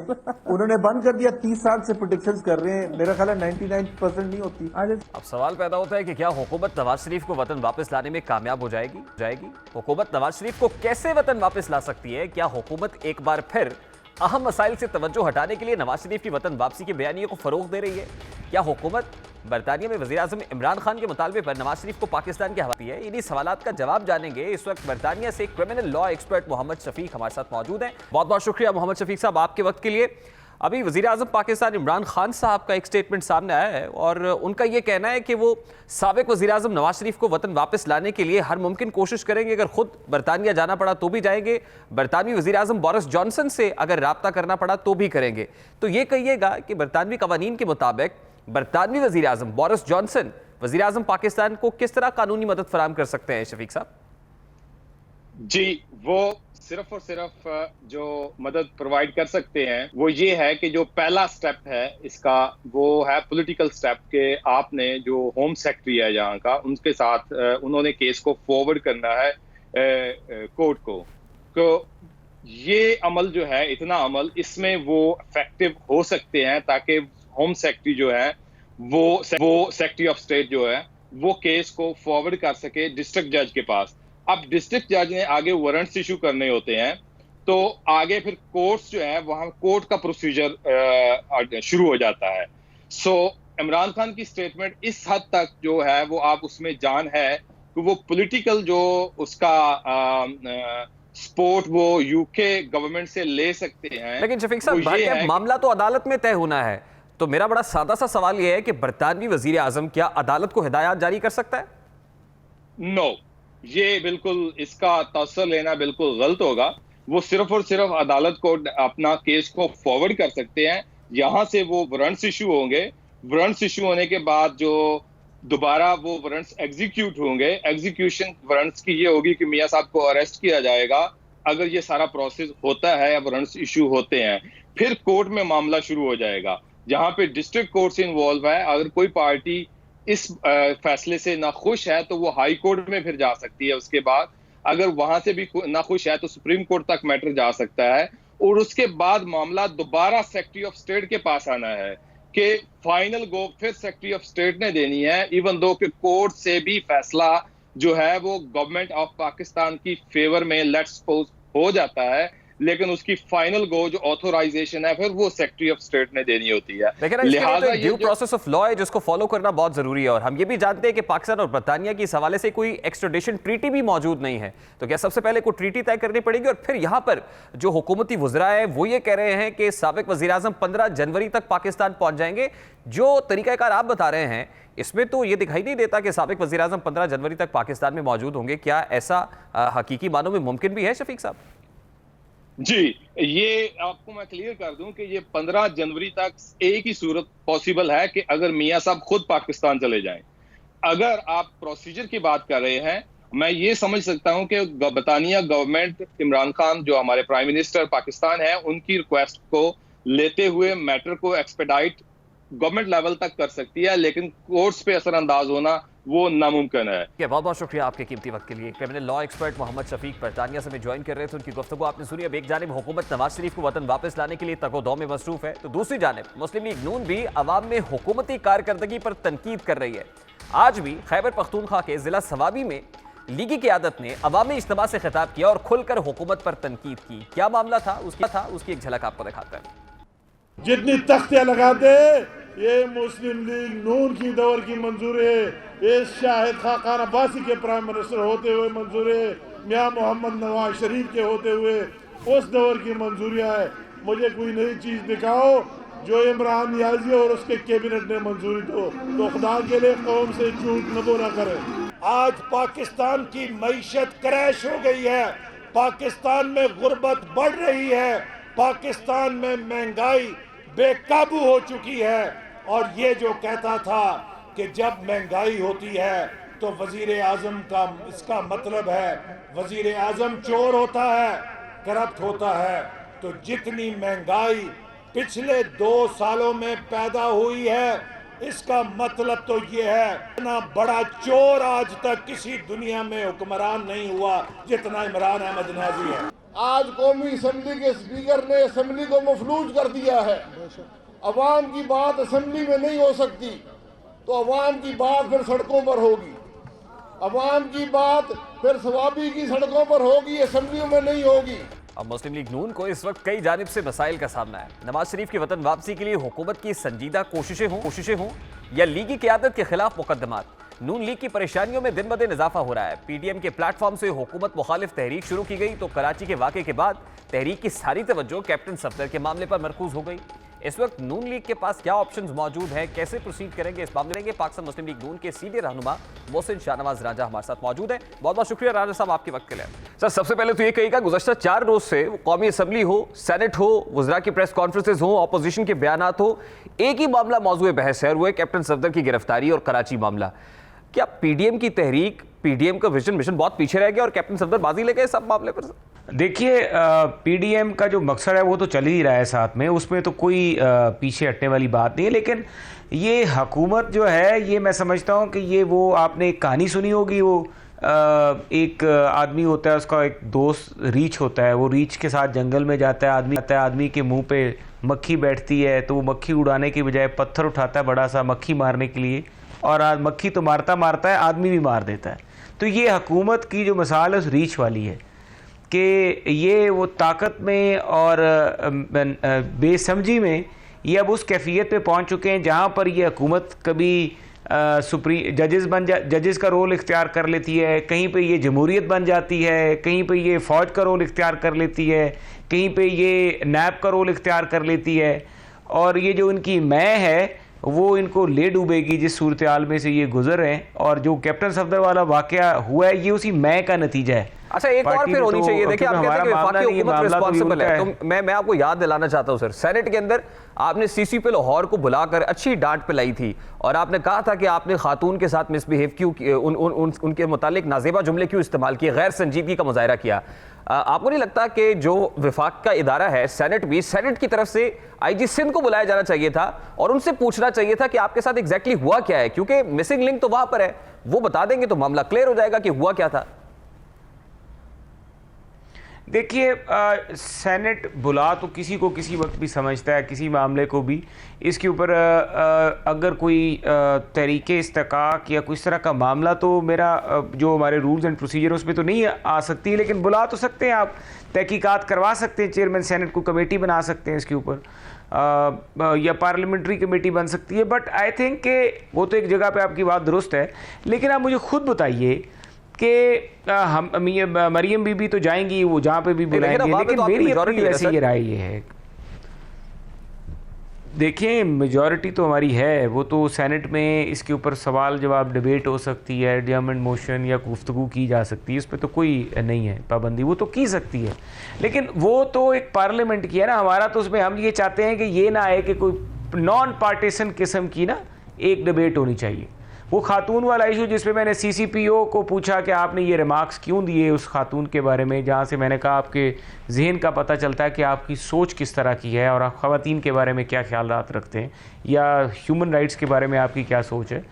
उन्होंने बंद कर दिया। 30 साल से प्रोटेक्शन कर रहे हैं, मेरा ख्याल है 99% नहीं होती। अब सवाल पैदा होता है कि क्या हुकूमत नवाज शरीफ को वतन वापस लाने में कामयाब हो जाएगी? हुकूमत नवाज शरीफ को कैसे वतन वापस ला सकती है? क्या हुकूमत एक बार फिर अहम मसाइल से तवज्जो हटाने के लिए नवाज शरीफ की वतन वापसी के बयानियों को फरोग दे रही है? क्या हुकूमत बरतानिया में वज़ीर आज़म इमरान खान के मुतालबे पर नवाज शरीफ को पाकिस्तान के हवाले है? इन्हीं सवालात का जवाब जानेंगे। इस वक्त बरतानिया से criminal law expert Mohammad Shafiq हमारे साथ मौजूद हैं। बहुत बहुत शुक्रिया मोहम्मद शफीक साहब आपके वक्त के लिए। अभी वज़ीर आज़म पाकिस्तान इमरान खान साहब का एक स्टेटमेंट सामने आया है और उनका ये कहना है कि वो साबिक वज़ीर आज़म नवाज शरीफ को वतन वापस लाने के लिए हर मुमकिन कोशिश करेंगे। अगर खुद बरतानिया जाना पड़ा तो भी जाएंगे, बरतानवी वज़ीर आज़म बोरिस जॉनसन से अगर राब्ता करना पड़ा तो भी करेंगे। तो ये कहिएगा कि बरतानवी कवानीन के मुताबिक बरतानवी वज़ीर आज़म बोरिस जॉनसन वज़ीर आज़म पाकिस्तान को किस तरह कानूनी मदद फराहम कर सकते हैं शफीक साहब? जी, वो सिर्फ और सिर्फ जो मदद प्रोवाइड कर सकते हैं वो ये है कि जो पहला स्टेप है इसका वो है पॉलिटिकल स्टेप के आपने जो होम सेक्रेटरी है यहाँ का उनके साथ उन्होंने केस को फॉरवर्ड करना है कोर्ट को। तो ये अमल जो है, इतना अमल, इसमें वो इफेक्टिव हो सकते हैं ताकि होम सेक्रेटरी जो है वो सेक्रेटरी ऑफ स्टेट जो है वो केस को फॉरवर्ड कर सके डिस्ट्रिक्ट जज के पास। अब डिस्ट्रिक्ट जज ने आगे वारंट्स इशू करने होते हैं तो आगे फिर कोर्ट्स जो है वहां कोर्ट का प्रोसीजर शुरू हो जाता है। सो इमरान खान की स्टेटमेंट इस हद तक जो है वो आप उसमें जान है कि वो पॉलिटिकल जो उसका सपोर्ट वो यूके गवर्नमेंट से ले सकते हैं। लेकिन शफीक साहब मामला तो अदालत में तय होना है, तो मेरा बड़ा सादा सा सवाल यह है कि बरतानवी वजीर आजम क्या अदालत को हिदायत जारी कर सकता है? नो, ये बिल्कुल इसका तसर लेना बिल्कुल गलत होगा। वो सिर्फ और सिर्फ अदालत को अपना केस को फॉरवर्ड कर सकते हैं, यहां से वो वारंट्स इशू होंगे, वारंट्स इशू होने के बाद जो दोबारा वो वारंट्स एग्जीक्यूट होंगे, एग्जीक्यूशन वारंट्स की ये होगी कि मियां साहब को अरेस्ट किया जाएगा। अगर ये सारा प्रोसेस होता है या वारंट्स इशू होते हैं फिर कोर्ट में मामला शुरू हो जाएगा जहां पे डिस्ट्रिक्ट कोर्ट से इन्वॉल्व है। अगर कोई पार्टी इस फैसले से ना खुश है तो वो हाई कोर्ट में फिर जा सकती है। उसके बाद अगर वहां से भी ना खुश है तो सुप्रीम कोर्ट तक मैटर जा सकता है और उसके बाद मामला दोबारा सेक्रेटरी ऑफ स्टेट के पास आना है कि फाइनल गो फिर सेक्रेटरी ऑफ स्टेट ने देनी है। इवन दो कि कोर्ट से भी फैसला जो है वो गवर्नमेंट ऑफ पाकिस्तान की फेवर में लेट्स सपोज हो जाता है, लेकिन उसकी फाइनल गो जो ऑथोराइजेशन है फिर वो सेक्रेटरी ऑफ स्टेट ने देनी होती है। लिहाजा ड्यू प्रोसेस ऑफ लॉ है जिसको फॉलो करना बहुत जरूरी है। और हम ये भी जानते हैं कि पाकिस्तान और बरतानिया की इस हवाले से कोई एक्सट्रेडिशन ट्रीटी भी मौजूद नहीं है, तो क्या सबसे पहले कोई ट्रीटी तय करनी पड़ेगी? और फिर यहाँ पर जो हुकूमती वुज़रा है वो ये कह रहे हैं कि साबिक वज़ीर आज़म 15 जनवरी तक पाकिस्तान पहुंच जाएंगे। जो तरीकाकार आप बता रहे हैं इसमें तो ये दिखाई नहीं देता कि साबिक वज़ीर आज़म 15 जनवरी तक पाकिस्तान में मौजूद होंगे। क्या ऐसा हकीकी मानों में मुमकिन भी है शफीक साहब? जी, ये आपको मैं क्लियर कर दूं कि ये 15 जनवरी तक एक ही सूरत पॉसिबल है कि अगर मियां साहब खुद पाकिस्तान चले जाएं। अगर आप प्रोसीजर की बात कर रहे हैं, मैं ये समझ सकता हूं कि बरतानिया गवर्नमेंट इमरान खान जो हमारे प्राइम मिनिस्टर पाकिस्तान है उनकी रिक्वेस्ट को लेते हुए मैटर को एक्सपेडाइट गवर्नमेंट लेवल तक कर सकती है, लेकिन कोर्ट्स पे असरअंदाज होना वो नामुमकिन है। बहुत बहुत शुक्रिया आपके कीमती वक्त के लिए। Criminal law expert Mohammad Shafiq बरतानिया से हमें ज्वाइन कर रहे थे। उनकी गुफ्तगू आपने सुनी। अब एक जानिब हुकूमत नवाज शरीफ को वतन वापस लाने के लिए तगोदौ में मसरूफ है, तो दूसरी जानिब मुस्लिम लीग नून भी अवाम में हुकूमती कारकर्दगी पर तनकीद कर रही है। आज भी खैबर पख्तूनख्वा के जिला सवाबी में लीगी क़यादत ने अवामी इज्तिमा से खिताब किया और खुलकर हुकूमत पर तनकीद की। क्या मामला था उसकी एक झलक आपको दिखाते हैं। जितनी तख्तियां लगाते ये मुस्लिम लीग नून की दौर की मंजूर है, ये शाहिद खाकान अब्बासी के प्राइम मिनिस्टर होते हुए मंजूर है, मियां मोहम्मद नवाज शरीफ के होते हुए उस दौर की मंजूरियां है। मुझे कोई नई चीज दिखाओ जो इमरान नियाजी और उसके कैबिनेट ने मंजूरी दो, तो खुदा के लिए कौम से झूठ न बोला करे। आज पाकिस्तान की मईशत क्रैश हो गई है, पाकिस्तान में गुर्बत बढ़ रही है, पाकिस्तान में महंगाई बेकाबू हो चुकी है। और ये जो कहता था कि जब महंगाई होती है तो वजीर आजम का इसका मतलब है वजीर आजम चोर होता है, करप्ट होता है, तो जितनी महंगाई पिछले 2 सालों में पैदा हुई है इसका मतलब तो ये है इतना बड़ा चोर आज तक किसी दुनिया में हुक्मरान नहीं हुआ जितना इमरान अहमद नियाज़ी है। आज कौमी असम्बली के स्पीकर ने असम्बली को मफलूज कर दिया है। अवाम की बात असम्बली में नहीं हो सकती तो अवाम की बात फिर सड़कों पर होगी, अवाम की बात फिर सवाबी की सड़कों पर होगी, असम्बलियों में नहीं होगी। अब मुस्लिम लीग नून को इस वक्त कई जानिब से मसाइल का सामना है। नवाज शरीफ की वतन वापसी के लिए हुकूमत की संजीदा कोशिशें हों या लीगी क़यादत के खिलाफ मुकदमात। नून लीग की परेशानियों में दिन ब दिन इजाफा हो रहा है। पीडीएम के प्लेटफॉर्म से हुकूमत मुखालिफ तहरीक शुरू की गई तो कराची के वाक़े के बाद तहरीक की सारी तवज्जो कैप्टन सफदर के मामले पर मरकूज हो गई। इस वक्त नून लीग के पास क्या ऑप्शंस मौजूद हैं, कैसे प्रोसीड करेंगे, इस मामले में पाकिस्तान मुस्लिम लीग नून के सीनियर रहनुमा मोहसिन शाहनवाज राजा हमारे साथ मौजूद है। बहुत बहुत शुक्रिया राजा साहब आपके वक्त के लिए। सर, सबसे पहले तो ये कहिएगा, गुज़श्ता 4 रोज से कौमी असम्बली हो, सेनेट हो, वज़रा की प्रेस कॉन्फ्रेंसेज हो, अपोजिशन के बयानात हो, एक ही मामला मौजूद बहस है और वो है कैप्टन सफदर की गिरफ्तारी और कराची मामला। क्या पीडीएम की तहरीक, पीडीएम का विजन मिशन बहुत पीछे रह गया और कैप्टन सफदर बाजी ले गए सब मामले पर? देखिए, पीडीएम का जो मकसद है वो तो चल ही रहा है साथ में, उसमें तो कोई पीछे हटने वाली बात नहीं है। लेकिन ये हुकूमत जो है, ये मैं समझता हूँ कि ये वो आपने एक कहानी सुनी होगी, वो एक आदमी होता है, उसका एक दोस्त रीछ होता है, वो रीछ के साथ जंगल में जाता है, आदमी के मुंह पे मक्खी बैठती है तो वो मक्खी उड़ाने के बजाय पत्थर उठाता है बड़ा सा मक्खी मारने के लिए, और मक्खी तो मारता मारता है, आदमी भी मार देता है। तो ये हुकूमत की जो मिसाल है उस रीछ वाली है कि ये वो ताकत में और बेसमझी में ये अब उस कैफियत पे पहुंच चुके हैं जहां पर ये हुकूमत कभी जजेस का रोल इख्तियार कर लेती है, कहीं पे ये जमहूरियत बन जाती है, कहीं पे ये फ़ौज का रोल इख्तियार कर लेती है, कहीं पे ये नैब का रोल इख्तियार कर लेती है, और ये जो इनकी मैं है वो इनको ले डूबेगी जिस सूरत हाल में से ये गुजर रहे हैं। और जो कैप्टन सफदर वाला वाकया हुआ है ये उसी मैं का नतीजा है। अच्छा, एक और फिर होनी चाहिए। देखिए, आप कहते हैं कि वफाकी हुकूमत रिस्पांसिबल है, तो मैं आपको याद दिलाना चाहता हूं सर, सेनेट के अंदर आपने सीसी पे लाहौर को बुलाकर अच्छी डांट पिलाई थी और आपने कहा था कि आपने खातून के साथ मिसबिहेव क्यों, उनके मुतालिक नाजेबा जुमले क्यों इस्तेमाल किए, गैर संजीदगी का मुजाहरा किया। आपको नहीं लगता कि जो विफाक का इदारा है सेनेट भी, सेनेट की तरफ से आईजी सिंध को बुलाया जाना चाहिए था और उनसे पूछना चाहिए था कि आपके साथ एग्जैक्टली हुआ क्या है, क्योंकि मिसिंग लिंक तो वहां पर है, वो बता देंगे तो मामला क्लियर हो जाएगा कि हुआ क्या था। देखिए, सेनेट बुला तो किसी को किसी वक्त भी समझता है, किसी मामले को भी। इसके ऊपर अगर कोई तरीके इस्तकाक या कुछ तरह का मामला, तो मेरा जो हमारे रूल्स एंड प्रोसीजर उसमें तो नहीं आ सकती, लेकिन बुला तो सकते हैं आप, तहकीकात करवा सकते हैं, चेयरमैन सेनेट को कमेटी बना सकते हैं इसके ऊपर, या पार्लियामेंट्री कमेटी बन सकती है। बट आई थिंक कि वो तो एक जगह पे आपकी बात दुरुस्त है, लेकिन आप मुझे खुद बताइए कि हम मरियम बीबी तो जाएंगी, वो जहाँ पे भी बुलाएंगे, लेकिन मेरी अपनी वैसे ये राय ये है, देखिए मेजॉरिटी तो हमारी है, वो तो सेनेट में इसके ऊपर सवाल जवाब डिबेट हो सकती है, एडजर्नमेंट मोशन या गुफ्तगू की जा सकती है, उस पर तो कोई नहीं है पाबंदी, वो तो की सकती है। लेकिन वो तो एक पार्लियामेंट की है ना, हमारा तो उसमें हम ये चाहते हैं कि ये ना आए कि कोई नॉन पार्टीसन किस्म की ना एक डिबेट होनी चाहिए। वो खातून वाला इशू जिसपे मैंने CCPO को पूछा कि आपने ये रिमार्क्स क्यों दिए उस खातून के बारे में, जहाँ से मैंने कहा आपके जहन का पता चलता है कि आपकी सोच किस तरह की है और आप ख़वातीन के बारे में क्या ख्यालात रखते हैं या ह्यूमन राइट्स के बारे में आपकी क्या सोच है।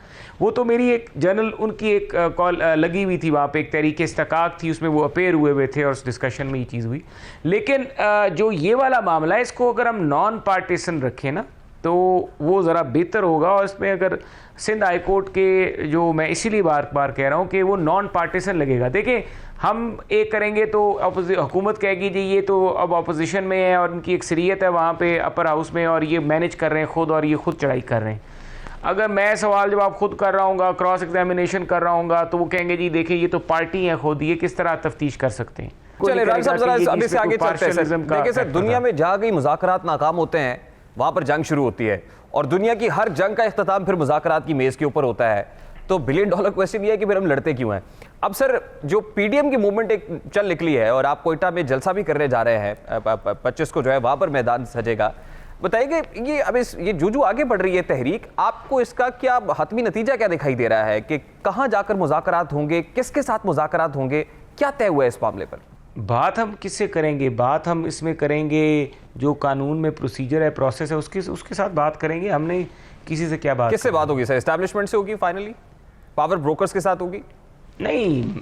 वो तो मेरी एक जर्नल उनकी एक कॉल लगी हुई थी वहाँ पे, एक तहरीक इस्तकाक थी, उसमें वो अपेयर हुए थे और उस डिस्कशन में ये चीज़ हुई। लेकिन जो ये वाला मामला है इसको अगर हम नॉन पार्टीसन रखें ना तो वो ज़रा बेहतर होगा। और इसमें अगर सिंध हाई कोर्ट के जो मैं इसीलिए बार बार कह रहा हूँ कि वो नॉन पार्टीसन लगेगा। देखिए हम एक करेंगे तो हुकूमत कहेगी जी ये तो अब अपोजिशन में है और उनकी अक्सरियत है वहाँ पे अपर हाउस में और ये मैनेज कर रहे हैं खुद और ये खुद चढ़ाई कर रहे हैं। अगर मैं सवाल जवाब खुद कर रहा हूँ, क्रॉस एग्जामिनेशन कर रहा हूँ, तो वो कहेंगे जी देखिए ये तो पार्टी है खुद, ये किस तरह तफ्तीश कर सकते हैं। चलिए इमरान साहब जरा अभी से आगे चलते हैं सर। देखिए सर, दुनिया में जहाँ कहीं मुज़ाकरात नाकाम होते हैं वहाँ पर जंग शुरू होती है और दुनिया की हर जंग का इख्तिताम फिर मुज़ाकरात की मेज़ के ऊपर होता है। तो $1 बिलियन क्वेश्चन ये है कि फिर हम लड़ते क्यों हैं। अब सर जो PDM की मूवमेंट एक चल निकली है और आप कोयटा में जलसा भी करने जा रहे हैं, 25 को जो है वहाँ पर मैदान सजेगा, बताइए कि ये अब ये जो आगे बढ़ रही है तहरीक, आपको इसका क्या हतमी नतीजा क्या दिखाई दे रहा है कि कहाँ जाकर मुज़ाकरात होंगे, किसके साथ मुज़ाकरात होंगे, क्या तय हुआ है इस मामले पर? बात हम किससे करेंगे? बात हम इसमें करेंगे जो कानून में प्रोसीजर है, प्रोसेस है, उसके साथ बात करेंगे। हमने किसी से क्या बात, किससे बात होगी सर? एस्टैब्लिशमेंट से होगी फाइनली? पावर ब्रोकर्स के साथ होगी? नहीं,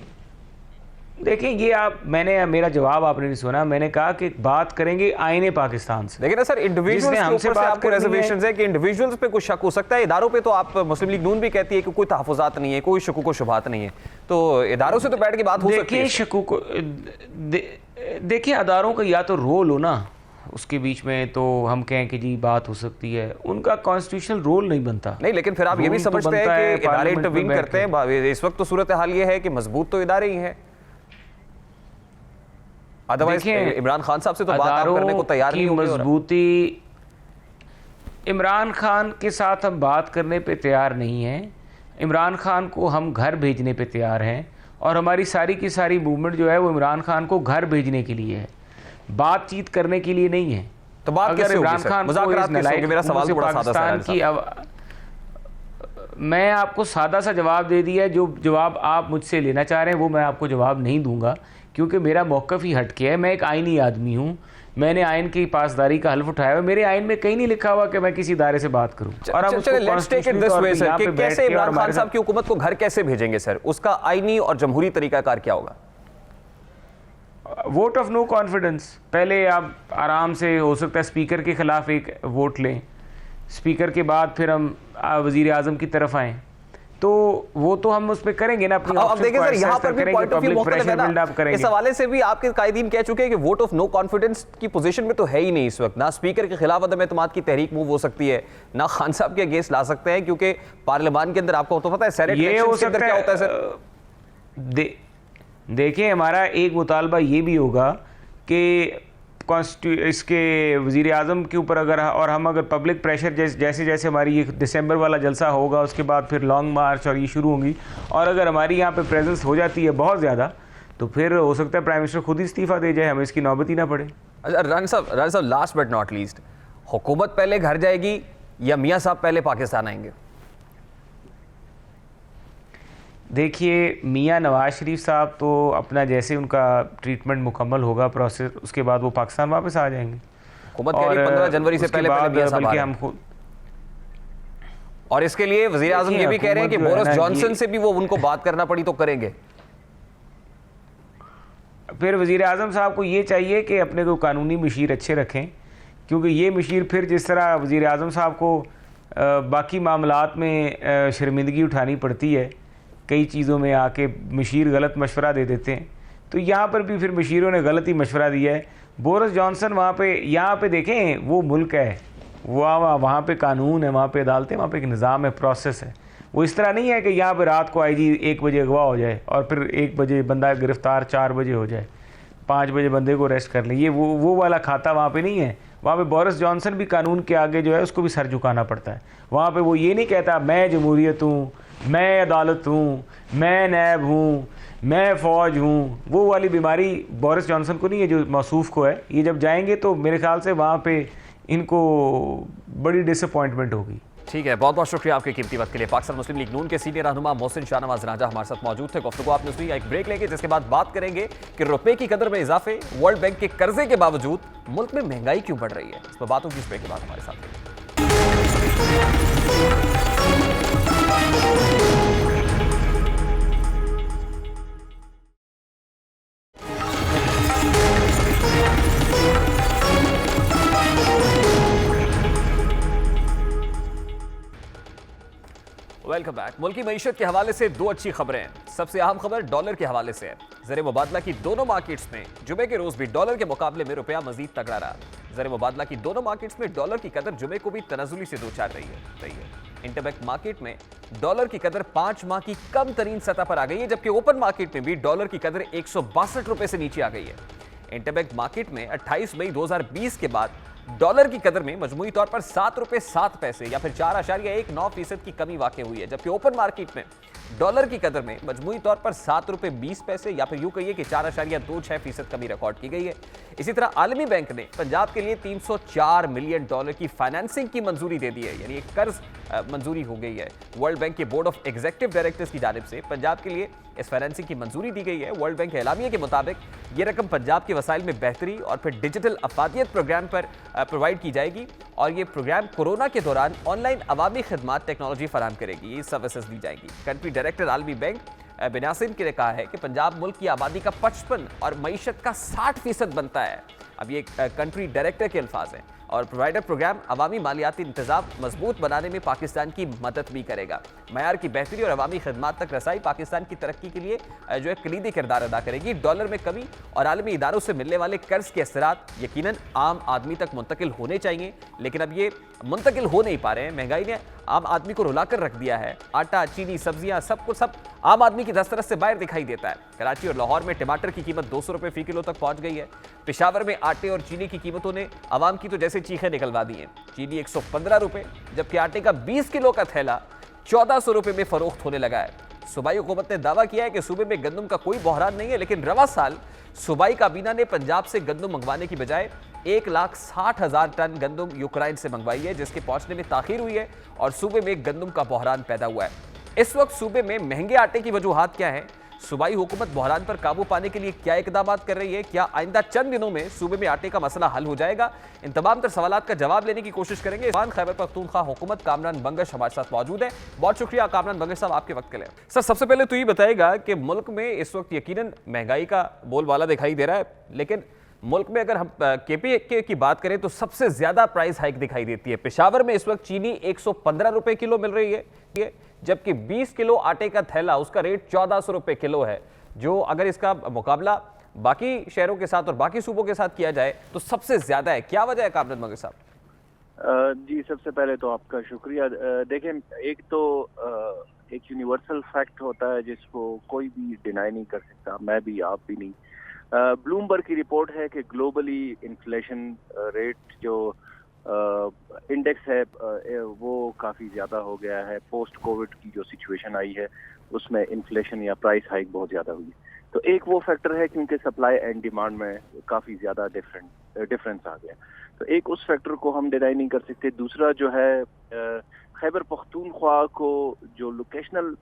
देखिए ये मेरा जवाब आपने नहीं सुना। मैंने कहा कि बात करेंगे आईने पाकिस्तान से। देखिए ना सर, इंडिविजुअल्स के ऊपर से आपको रिजर्वेशंस है कि इंडिविजुअल्स पे कुछ शक हो सकता है, इदारों पे तो आप मुस्लिम लीग नून भी कहती है कि कोई तहफ़्फ़ुज़ात नहीं है, कोई शकूक व शुबहात नहीं है, तो इदारों से तो बैठ के बात हो सकती है। शकूक देखिए अदारों का या तो रोल हो ना उसके बीच में, तो हम कहें कि जी बात हो सकती है, उनका कॉन्स्टिट्यूशनल रोल नहीं बनता। नहीं, लेकिन फिर आप ये भी समझते हैं कि इदारे इंटरवीन करते हैं। इस वक्त तो सूरत हाल ये है कि मजबूत तो इदारे ही हैं, अदरवाइज इमरान खान साहब से तो बात आप करने को तैयार नहीं होंगे। मजबूती इमरान खान के साथ हम बात करने पे तैयार नहीं हैं। इमरान खान को हम घर भेजने पे तैयार हैं और हमारी सारी की सारी मूवमेंट जो है वो इमरान खान को घर भेजने के लिए है, बातचीत करने के लिए नहीं है। तो बात अगर इमरान खान को मेरा सवाल तो बड़ा सादा सा है। मैं आपको सादा सा जवाब दे दिया, जो जवाब आप मुझसे लेना चाह रहे हैं वो मैं आपको जवाब नहीं दूंगा, क्योंकि मेरा मौक़िफ़ ही हटके है। मैं एक आइनी आदमी हूँ, मैंने आइन की पासदारी का हल्फ उठाया है। मेरे आइन में कहीं नहीं लिखा हुआ कि मैं किसी इदारे से बात करूं। और हम कैसे इमरान खान साहब की हुकूमत को घर कैसे भेजेंगे सर? उसका आइनी और जमहूरी तरीकाकार क्या होगा? Vote of no confidence. पहले आप आराम से, हो सकता है स्पीकर के खिलाफ एक वोट लें, स्पीकर के बाद फिर हम वजीर आजम की तरफ आएँ, तो वो तो हम उस पर करेंगे ना अपनी। अब देखिए सर, यहाँ पर भी पॉइंट ऑफ व्यू मुख्तलिफ है ना। इस हवाले से भी आपके कायदीन कह चुके हैं कि वोट ऑफ नो कॉन्फिडेंस की पोजीशन में तो है ही नहीं इस वक्त। ना स्पीकर के खिलाफ अदम एतमाद की तहरीक मूव हो सकती है, ना खान साहब के अगेंस्ट ला सकते हैं, क्योंकि पार्लियामान के अंदर आपको तो पता है सेनेट इलेक्शंस के अंदर क्या होता है सर। देखिए हमारा एक मुतालबा ये भी होगा कि इसके वज़ीर आज़म के ऊपर और हम अगर पब्लिक प्रेशर जैसे जैसे हमारी ये दिसंबर वाला जलसा होगा, उसके बाद फिर लॉन्ग मार्च और ये शुरू होंगी, और अगर हमारी यहाँ पे प्रेजेंस हो जाती है बहुत ज़्यादा, तो फिर हो सकता है प्राइम मिनिस्टर खुद ही इस्तीफ़ा दे जाए, हमें इसकी नौबत ही ना पड़े। अच्छा राना साहब, लास्ट बट नॉट लीस्ट, हुकूमत पहले घर जाएगी या मियाँ साहब पहले पाकिस्तान आएंगे? देखिए मियाँ नवाज शरीफ साहब तो अपना जैसे उनका ट्रीटमेंट मुकम्मल होगा प्रोसेस, उसके बाद वो पाकिस्तान वापस आ जाएंगे। हुकूमत कह रही है 15 जनवरी से पहले मियाँ साहब आ रहे हैं। और इसके लिए वज़ीर आज़म ये भी कह रहे हैं कि बोरिस जॉनसन से भी वो उनको बात करना पड़ी तो करेंगे। फिर वज़ीर आज़म साहब को ये चाहिए कि अपने को कानूनी मशीर अच्छे रखें, क्योंकि ये मशीर फिर जिस तरह वज़ीर आज़म साहब को बाकी मामलात में शर्मिंदगी उठानी पड़ती है, कई चीज़ों में आके मशीर गलत मशवरा दे देते हैं, तो यहाँ पर भी फिर मशीरों ने गलत ही मशवरा दिया है। बोरिस जॉनसन वहाँ पे, यहाँ पे देखें वो मुल्क है, वहाँ पे कानून है, वहाँ पे अदालतें, वहाँ पे एक निज़ाम है, प्रोसेस है। वो इस तरह नहीं है कि यहाँ पे रात को आईजी 1 बजे अगवा हो जाए और फिर 1 बजे बंदा गिरफ्तार, 4 बजे हो जाए, 5 बजे बंदे को अरेस्ट कर ले। ये वो वाला खाता वहाँ पे नहीं है। वहाँ पे बोरिस जॉनसन भी कानून के आगे जो है उसको भी सर झुकाना पड़ता है। वहाँ पे वो ये नहीं कहता मैं जमहूरियत हूँ, मैं अदालत हूँ, मैं नैब हूँ, मैं फ़ौज हूँ। वो वाली बीमारी बोरिस जॉनसन को नहीं है जो मौसूफ को है। ये जब जाएंगे तो मेरे ख्याल से वहाँ पे इनको बड़ी डिसअपॉइंटमेंट होगी। ठीक है, बहुत बहुत शुक्रिया आपके कीमती वक्त के लिए। पाकिस्तान मुस्लिम लीग नून के सीनियर रहनुमा मोहसिन शाहनवाज राजा हमारे साथ मौजूद थे। गुफ्तगू आपने सुनी, एक ब्रेक लेंगे जिसके बाद बात करेंगे कि रुपए की कदर में इजाफे, वर्ल्ड बैंक के कर्जे के बावजूद मुल्क में महंगाई क्यों बढ़ रही है। इस पर बात होगी इस ब्रेक के बाद हमारे साथ। Welcome back. मुल्की मईशत के हवाले से दो अच्छी खबरें हैं। सबसे अहम खबर डॉलर के हवाले से है। ज़र मुबादला की दोनों मार्केट्स में जुमे के रोज भी डॉलर के मुकाबले में रुपया मजीद तगड़ा रहा। ज़र मुबादला की दोनों मार्केट्स में डॉलर की कदर जुमे को भी तनाजुली से दो चार रही है। इंटरबैंक मार्केट में डॉलर की कदर 5 माह की कम तरीन सतह पर आ गई है, जबकि ओपन मार्केट में भी डॉलर की कदर 162 रुपए से नीचे आ गई है। इंटरबैंक मार्केट में 28 मई 2020 के बाद डॉलर की कदर में मजमूई तौर पर 7 रुपए 7 पैसे या फिर 4.19% की कमी वाक़ हुई है, जबकि ओपन मार्केट में डॉलर की कदर में मजमूई तौर पर 7 रुपए 20 पैसे या फिर यूं कहिए कि 4.26% कमी रिकॉर्ड की गई है। इसी तरह आलमी बैंक ने पंजाब के लिए 304 मिलियन डॉलर की फाइनेंसिंग की मंजूरी दे दी है, यानी एक कर्ज मंजूरी हो गई है। वर्ल्ड बैंक के बोर्ड ऑफ एग्जीक्यूटिव डायरेक्टर्स की जानिब से पंजाब के लिए इस फाइनेंसिंग की मंजूरी दी गई है। वर्ल्ड बैंक के एलामिया के मुताबिक ये रकम पंजाब के वसाइल में बेहतरी और फिर डिजिटल अफादियत प्रोग्राम पर प्रोवाइड की जाएगी, और ये प्रोग्राम कोरोना के दौरान ऑनलाइन अवामी खिदमात टेक्नोलॉजी फराहम करेगी, ये सर्विसेज दी जाएंगी। कंट्री डायरेक्टर आलमी बैंक बिनासिन ने कहा है कि पंजाब मुल्क की आबादी का 55 और मईशत का 60% बनता है। अब ये कंट्री डायरेक्टर के अल्फाज हैं। और प्रोवाइडर प्रोग्राम अवामी मालियाती इंतजाम मजबूत बनाने में पाकिस्तान की मदद भी करेगा। मयार की बेहतरी और अवामी खदमात तक रसाई पाकिस्तान की तरक्की के लिए जो है कलीदी किरदार अदा करेगी। डॉलर में कमी और आलमी इदारों से मिलने वाले कर्ज के असरात यकीनन आम आदमी तक मुंतकिल होने चाहिए, लेकिन अब ये मुंतकिल हो नहीं पा रहे हैं। महंगाई ने आम आदमी को रुला कर रख दिया है। आटा, चीनी, सब्जियां सब आम आदमी की दस्तरस से बाहर दिखाई देता है। कराची और लाहौर में टमाटर की कीमत 200 रुपए फी किलो तक पहुंच गई है। पेशावर में आटे और चीनी की कीमतों ने आवाम की तो जैसे चीखें निकलवा दी हैं। चीनी 115 रुपए, जबकि आटे का 20 किलो का थैला 1400 रुपए में फरोख्त होने लगा है। सूबाई हुकूमत ने दावा किया है कि सूबे में गंदम का कोई बहरान नहीं है, लेकिन रवा साल सूबाई काबीना ने पंजाब से गंदम मंगवाने की बजाय 1,60,000 टन गंदम यूक्रेन से मंगवाई है, जिसके पहुंचने में ताखीर हुई है और सूबे में गंदम का बहरान पैदा हुआ है। इस वक्त सूबे में महंगे आटे की वजूहात क्या है? सूबाई हुकूमत बहरान पर काबू पाने के लिए क्या इकदाम कर रही है? क्या आइंदा चंद दिनों में सूबे में आटे का मसला हल हो जाएगा? इन तमाम तर सवालात का जवाब लेने की कोशिश करेंगे। खैबर पख्तूनख्वा हुकूमत कामरान बंगश हमारे साथ मौजूद है। बहुत शुक्रिया कामरान बंगश साहब आपके वक्त के लिए। सर, सबसे पहले तो ये बताइएगा कि मुल्क में इस वक्त यकीनन महंगाई का बोलबाला दिखाई दे रहा है, लेकिन मुल्क में अगर हम केपीके की बात करें तो सबसे ज्यादा प्राइस हाइक दिखाई देती है। पेशावर में इस वक्त चीनी 115 रुपए किलो मिल रही है, जबकि 20 किलो आटे का थैला उसका रेट 1400 रुपए किलो है, जो अगर इसका मुकाबला बाकी शहरों के साथ और बाकी सूबों के साथ किया जाए तो सबसे ज्यादा है। क्या वजह है कामरान बंगश साहब? जी, सबसे पहले तो आपका शुक्रिया। देखें, एक तो एक यूनिवर्सल फैक्ट होता है जिसको कोई भी डिनाई नहीं कर सकता, मैं भी, आप भी नहीं। ब्लूमबर्ग की रिपोर्ट है कि ग्लोबली इन्फ्लेशन रेट जो इंडेक्स है वो काफ़ी ज़्यादा हो गया है। पोस्ट कोविड की जो सिचुएशन आई है उसमें इन्फ्लेशन या प्राइस हाइक बहुत ज़्यादा हुई। तो एक वो फैक्टर है क्योंकि सप्लाई एंड डिमांड में काफ़ी ज़्यादा डिफरेंस आ गया, तो एक उस फैक्टर को हम डिनाई नहीं कर सकते। दूसरा जो है खैबर पख्तूनख्वा को जो लोकेशनल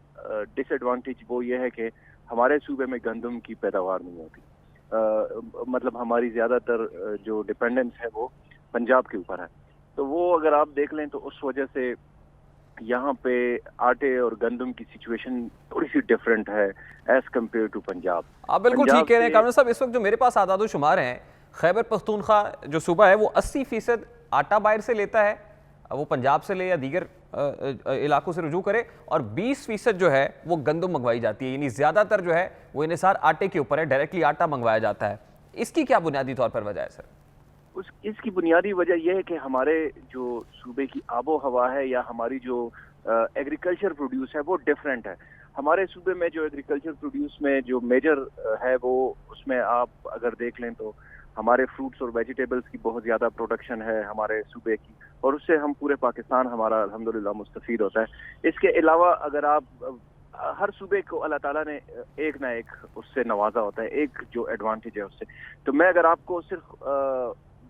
डिसएडवांटेज वो ये है कि हमारे सूबे में गंदम की पैदावार नहीं होती। मतलब हमारी ज़्यादातर जो डिपेंडेंस है वो पंजाब के ऊपर है, तो वो अगर आप देख लें तो उस वजह से यहाँ पे आटे और गंदम की सिचुएशन थोड़ी सी डिफरेंट है एज कम्पेयर टू पंजाब। आप बिल्कुल ठीक कह रहे हैं कामरान साहब। इस वक्त जो मेरे पास आदाद शुमार हैं, खैबर पख्तूनख्वा जो सूबा है वो 80% आटा बाहर से लेता है, वो पंजाब से ले या दीगर इलाकों से रुजू करे, और 20% जो है वो गंदम मंगवाई जाती है, यानी ज़्यादातर जो है वो इन्हिसार आटे के ऊपर है, डायरेक्टली आटा मंगवाया जाता है। इसकी क्या बुनियादी तौर पर वजह है सर? इसकी बुनियादी वजह यह है कि हमारे जो सूबे की आबो हवा है या हमारी जो एग्रीकल्चर प्रोड्यूस है वो डिफरेंट है। हमारे सूबे में जो एग्रीकल्चर प्रोड्यूस में जो मेजर है वो, उसमें आप अगर देख लें तो हमारे फ्रूट्स और वेजिटेबल्स की बहुत ज़्यादा प्रोडक्शन है हमारे सूबे की, और उससे हम पूरे पाकिस्तान हमारा अल्हम्दुलिल्लाह मुस्तफीद होता है। इसके अलावा अगर आप हर सूबे को अल्लाह ताला ने एक ना एक उससे नवाजा होता है, एक जो एडवांटेज है उससे। तो मैं अगर आपको सिर्फ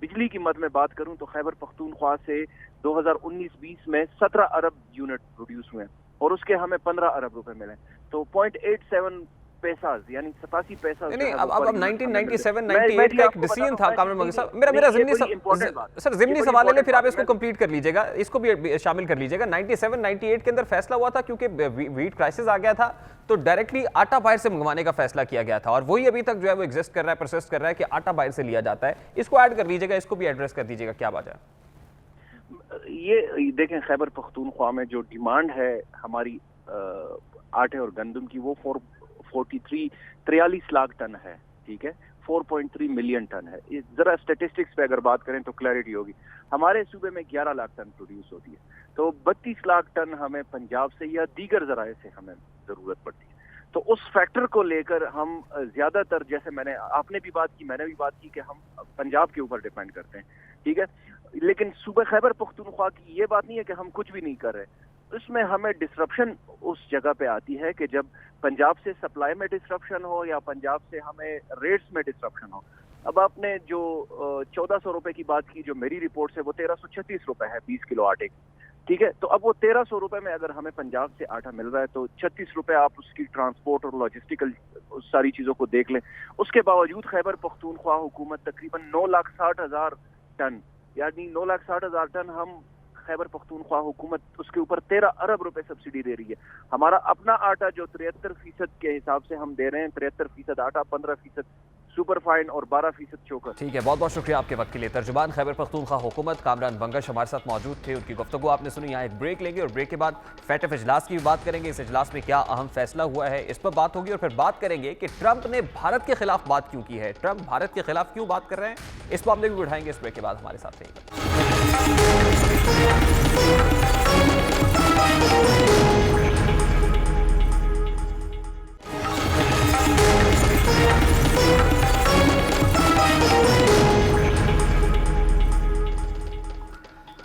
बिजली की मद में बात करूं तो खैबर पख्तूनख्वा से 2019-20 में 17 अरब यूनिट प्रोड्यूस हुए और उसके हमें 15 अरब रुपए मिले, तो 0.87 पैसा यानी 87 पैसा। नहीं, अब 1997-98 का एक डिसीजन था कामरान मंगी साहब। मेरा ज़िमनी सवाल है, फिर आप इसको कंप्लीट कर लीजिएगा, इसको भी शामिल कर लीजिएगा। 97-98 के अंदर फैसला हुआ था क्योंकि वीट क्राइसिस आ गया था, तो डायरेक्टली आटा बाहर से मंगवाने का फैसला किया गया था और वही अभी तक जो है वो एग्जिस्ट कर रहा है, परसिस्ट कर रहा है कि आटा बाहर से लिया जाता है। इसको ऐड कर लीजिएगा, इसको भी एड्रेस कर दीजिएगा, क्या बात है? ये देखें, खैबर पख्तूनख्वा में जो डिमांड है हमारी आटे और गंदम की वो 43 लाख टन है, ठीक है, 4.3 मिलियन टन है। जरा स्टेटिस्टिक्स पे अगर बात करें तो क्लैरिटी होगी। हमारे सूबे में 11 लाख टन प्रोड्यूस होती है, तो 32 लाख टन हमें पंजाब से या दीगर जराए से हमें जरूरत पड़ती है। तो उस फैक्टर को लेकर हम ज्यादातर, जैसे आपने भी बात की, मैंने भी बात की कि हम पंजाब के ऊपर डिपेंड करते हैं, ठीक है, लेकिन सूबे खैबर पख्तूनख्वा की ये बात नहीं है कि हम कुछ भी नहीं कर रहे। इसमें हमें डिसरप्शन उस जगह पे आती है कि जब पंजाब से सप्लाई में डिसरप्शन हो या पंजाब से हमें रेट्स में डिसरप्शन हो। अब आपने जो 1400 रुपए की बात की, जो मेरी रिपोर्ट से वो 1336 रुपए है 20 किलो आटे की, ठीक है, तो अब वो 1300 रुपए में अगर हमें पंजाब से आटा मिल रहा है तो 36 रुपए आप उसकी ट्रांसपोर्ट और लॉजिस्टिकल सारी चीजों को देख लें। उसके बावजूद खैबर पख्तूनख्वा हुकूमत तकरीबन 9,60,000 टन, यानी 9,60,000 टन हम खैबर पख्तूनख्वा हुकूमत उसके ऊपर 13 अरब रुपए सब्सिडी दे रही है। हमारा अपना आटा जो 73% के हिसाब से हम दे रहे हैं, 73% आटा, 15% सुपर फाइन और 12% चोकर। ठीक है, बहुत बहुत शुक्रिया आपके वक्त के लिए। तर्जुमान खैबर पख्तूनख्वा हुकूमत कामरान बंगश हमारे साथ मौजूद थे, उनकी गुफ्तगू आपने सुनी। यहाँ एक ब्रेक लेंगे और ब्रेक के बाद फैटफ इजलास की भी बात करेंगे। इस इजलास में क्या अहम फैसला हुआ है इस पर बात होगी और फिर बात करेंगे कि ट्रंप ने भारत के खिलाफ बात क्यों की है, ट्रंप भारत के खिलाफ क्यों बात कर रहे हैं, इस मामले को भी उठाएंगे। इस ब्रेक के बाद हमारे साथ रहिएगा।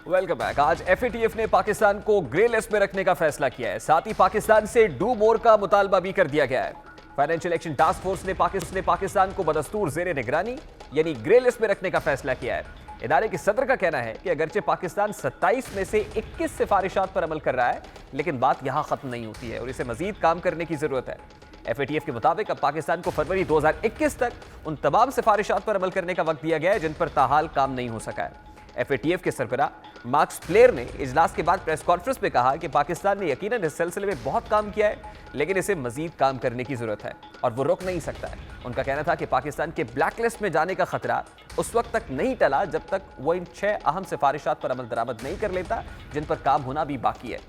Welcome back. आज एफएटीएफ ने पाकिस्तान को ग्रे लिस्ट में रखने का फैसला किया है, साथ ही पाकिस्तान से डू मोर का मुतालबा भी कर दिया गया है। फाइनेंशियल एक्शन टास्क फोर्स ने पाकिस्तान को बदस्तूर जेर निगरानी यानी ग्रे लिस्ट में रखने का फैसला किया है। इदारे के सदर का कहना है कि अगरचे पाकिस्तान 27 में से 21 सिफारिशात पर अमल कर रहा है, लेकिन बात यहां खत्म नहीं होती है और इसे मजीद काम करने की जरूरत है। एफएटीएफ के मुताबिक अब पाकिस्तान को फरवरी 2021 तक उन तमाम सिफारिशात पर अमल करने का वक्त दिया गया है जिन पर ताहाल काम नहीं हो सका है। एफएटीएफ के सरबराह मार्क्स प्लेयर ने इजलास के बाद प्रेस कॉन्फ्रेंस में कहा कि पाकिस्तान ने यकीनन इस सिलसिले में बहुत काम किया है, लेकिन इसे मजीद काम करने की जरूरत है और वो रुक नहीं सकता है। उनका कहना था कि पाकिस्तान के ब्लैक लिस्ट में जाने का खतरा उस वक्त तक नहीं टला जब तक वो इन 6 अहम सिफारिशात पर अमल दरामद नहीं कर लेता जिन पर काम होना भी बाकी है।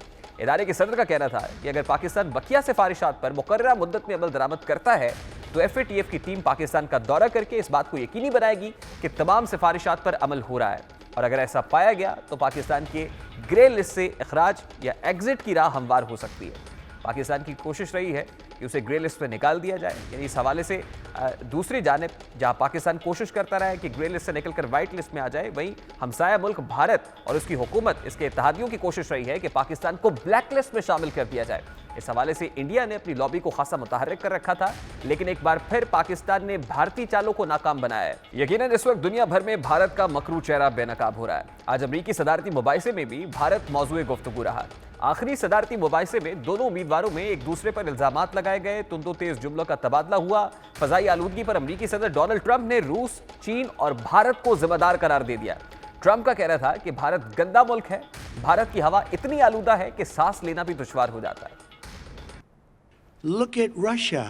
इदारे के सदर का कहना था कि अगर पाकिस्तान बकिया सिफारिशात पर मुकर्ररा मुद्दत में अमल दरामद करता है तो एफएटीएफ की टीम पाकिस्तान का दौरा करके इस बात को यकीनी बनाएगी कि तमाम सिफारिशात पर अमल हो रहा है और अगर ऐसा पाया गया तो पाकिस्तान के ग्रे लिस्ट से इखराज या एग्जिट की राह हमवार हो सकती है। पाकिस्तान की कोशिश रही है कि उसे ग्रे लिस्ट पर निकाल दिया जाए, यानी इस हवाले से दूसरी जानिब जहां पाकिस्तान कोशिश करता रहा है कि ग्रे लिस्ट से निकलकर वाइट लिस्ट में आ जाए, वहीं हमसाया मुल्क भारत और उसकी हुकूमत, इसके इत्तेहादियों की कोशिश रही है कि पाकिस्तान को ब्लैक लिस्ट में शामिल कर दिया जाए। इस हवाले से इंडिया ने अपनी लॉबी को खासा मुतहर्रिक कर रखा था, लेकिन एक बार फिर पाकिस्तान ने भारतीय चालों को नाकाम बनाया है। यकीनन इस वक्त दुनिया भर में भारत का मकरू चेहरा बेनकाब हो रहा है। आज अमरीकी सदारती मुबाहिसे में भी भारत मौजूए गुफ्तगू रहा। आखिरी सदारती मुबाहिसे में दोनों उम्मीदवारों में एक दूसरे पर इल्जामात लगाए गए, तुंदो तेज जुमलों का तबादला हुआ। फजाई आलूदगी पर अमरीकी सदर डोनाल्ड ट्रंप ने रूस, चीन और भारत को जिम्मेदार करार दे दिया। ट्रंप का कहना था कि भारत गंदा मुल्क है, भारत की हवा इतनी आलूदा है कि सांस लेना भी दुश्वार हो जाता है। Look at Russia.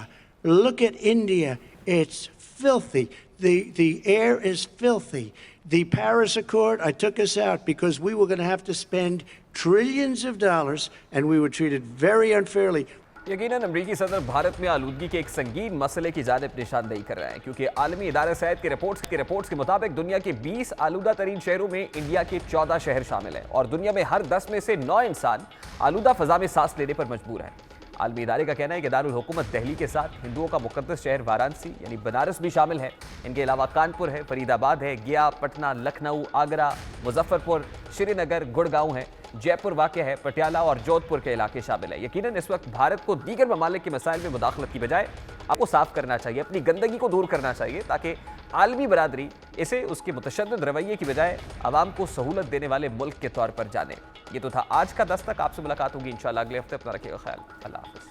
Look at India. It's filthy. The air is filthy. The Paris Accord, I took us out because we were going to have to spend trillions of dollars and we were treated very unfairly. यकीनन अमरीकी सदर भारत में आलूदगी के एक संगीन मसले की जानिब निशानदेही कर रहे हैं, क्योंकि आलमी इदारा सेहत की रिपोर्ट्स के मुताबिक दुनिया के 20 आलूदा तरीन शहरों में इंडिया के 14 शहर शामिल हैं और दुनिया में हर 10 में से 9 इंसान आलूदा फजा में सांस लेने पर मजबूर हैं। आलमी इदारे का कहना है कि दारुल हुकूमत दिल्ली के साथ हिंदुओं का मुकद्दस शहर वाराणसी यानी बनारस भी शामिल है। इनके अलावा कानपुर है, फरीदाबाद है, गया, पटना, लखनऊ, आगरा, मुजफ्फरपुर, श्रीनगर, गुड़गांव है। जयपुर वाक़ है, पटियाला और जोधपुर के इलाके शामिल है। यकीनन इस वक्त भारत को दीगर ममालिक के मसाइल में मुदाखलत की बजाय आपको साफ करना चाहिए, अपनी गंदगी को दूर करना चाहिए, ताकि आलमी बरादरी इसे उसके मुतशद्दिद रवैये की बजाय आवाम को सहूलत देने वाले मुल्क के तौर पर जाने। ये तो था आज का दस्तक। आपसे मुलाकात होगी इंशाल्लाह अगले हफ्ते। अपना रखिएगा ख्याल। अल्लाह हाफ़िज़।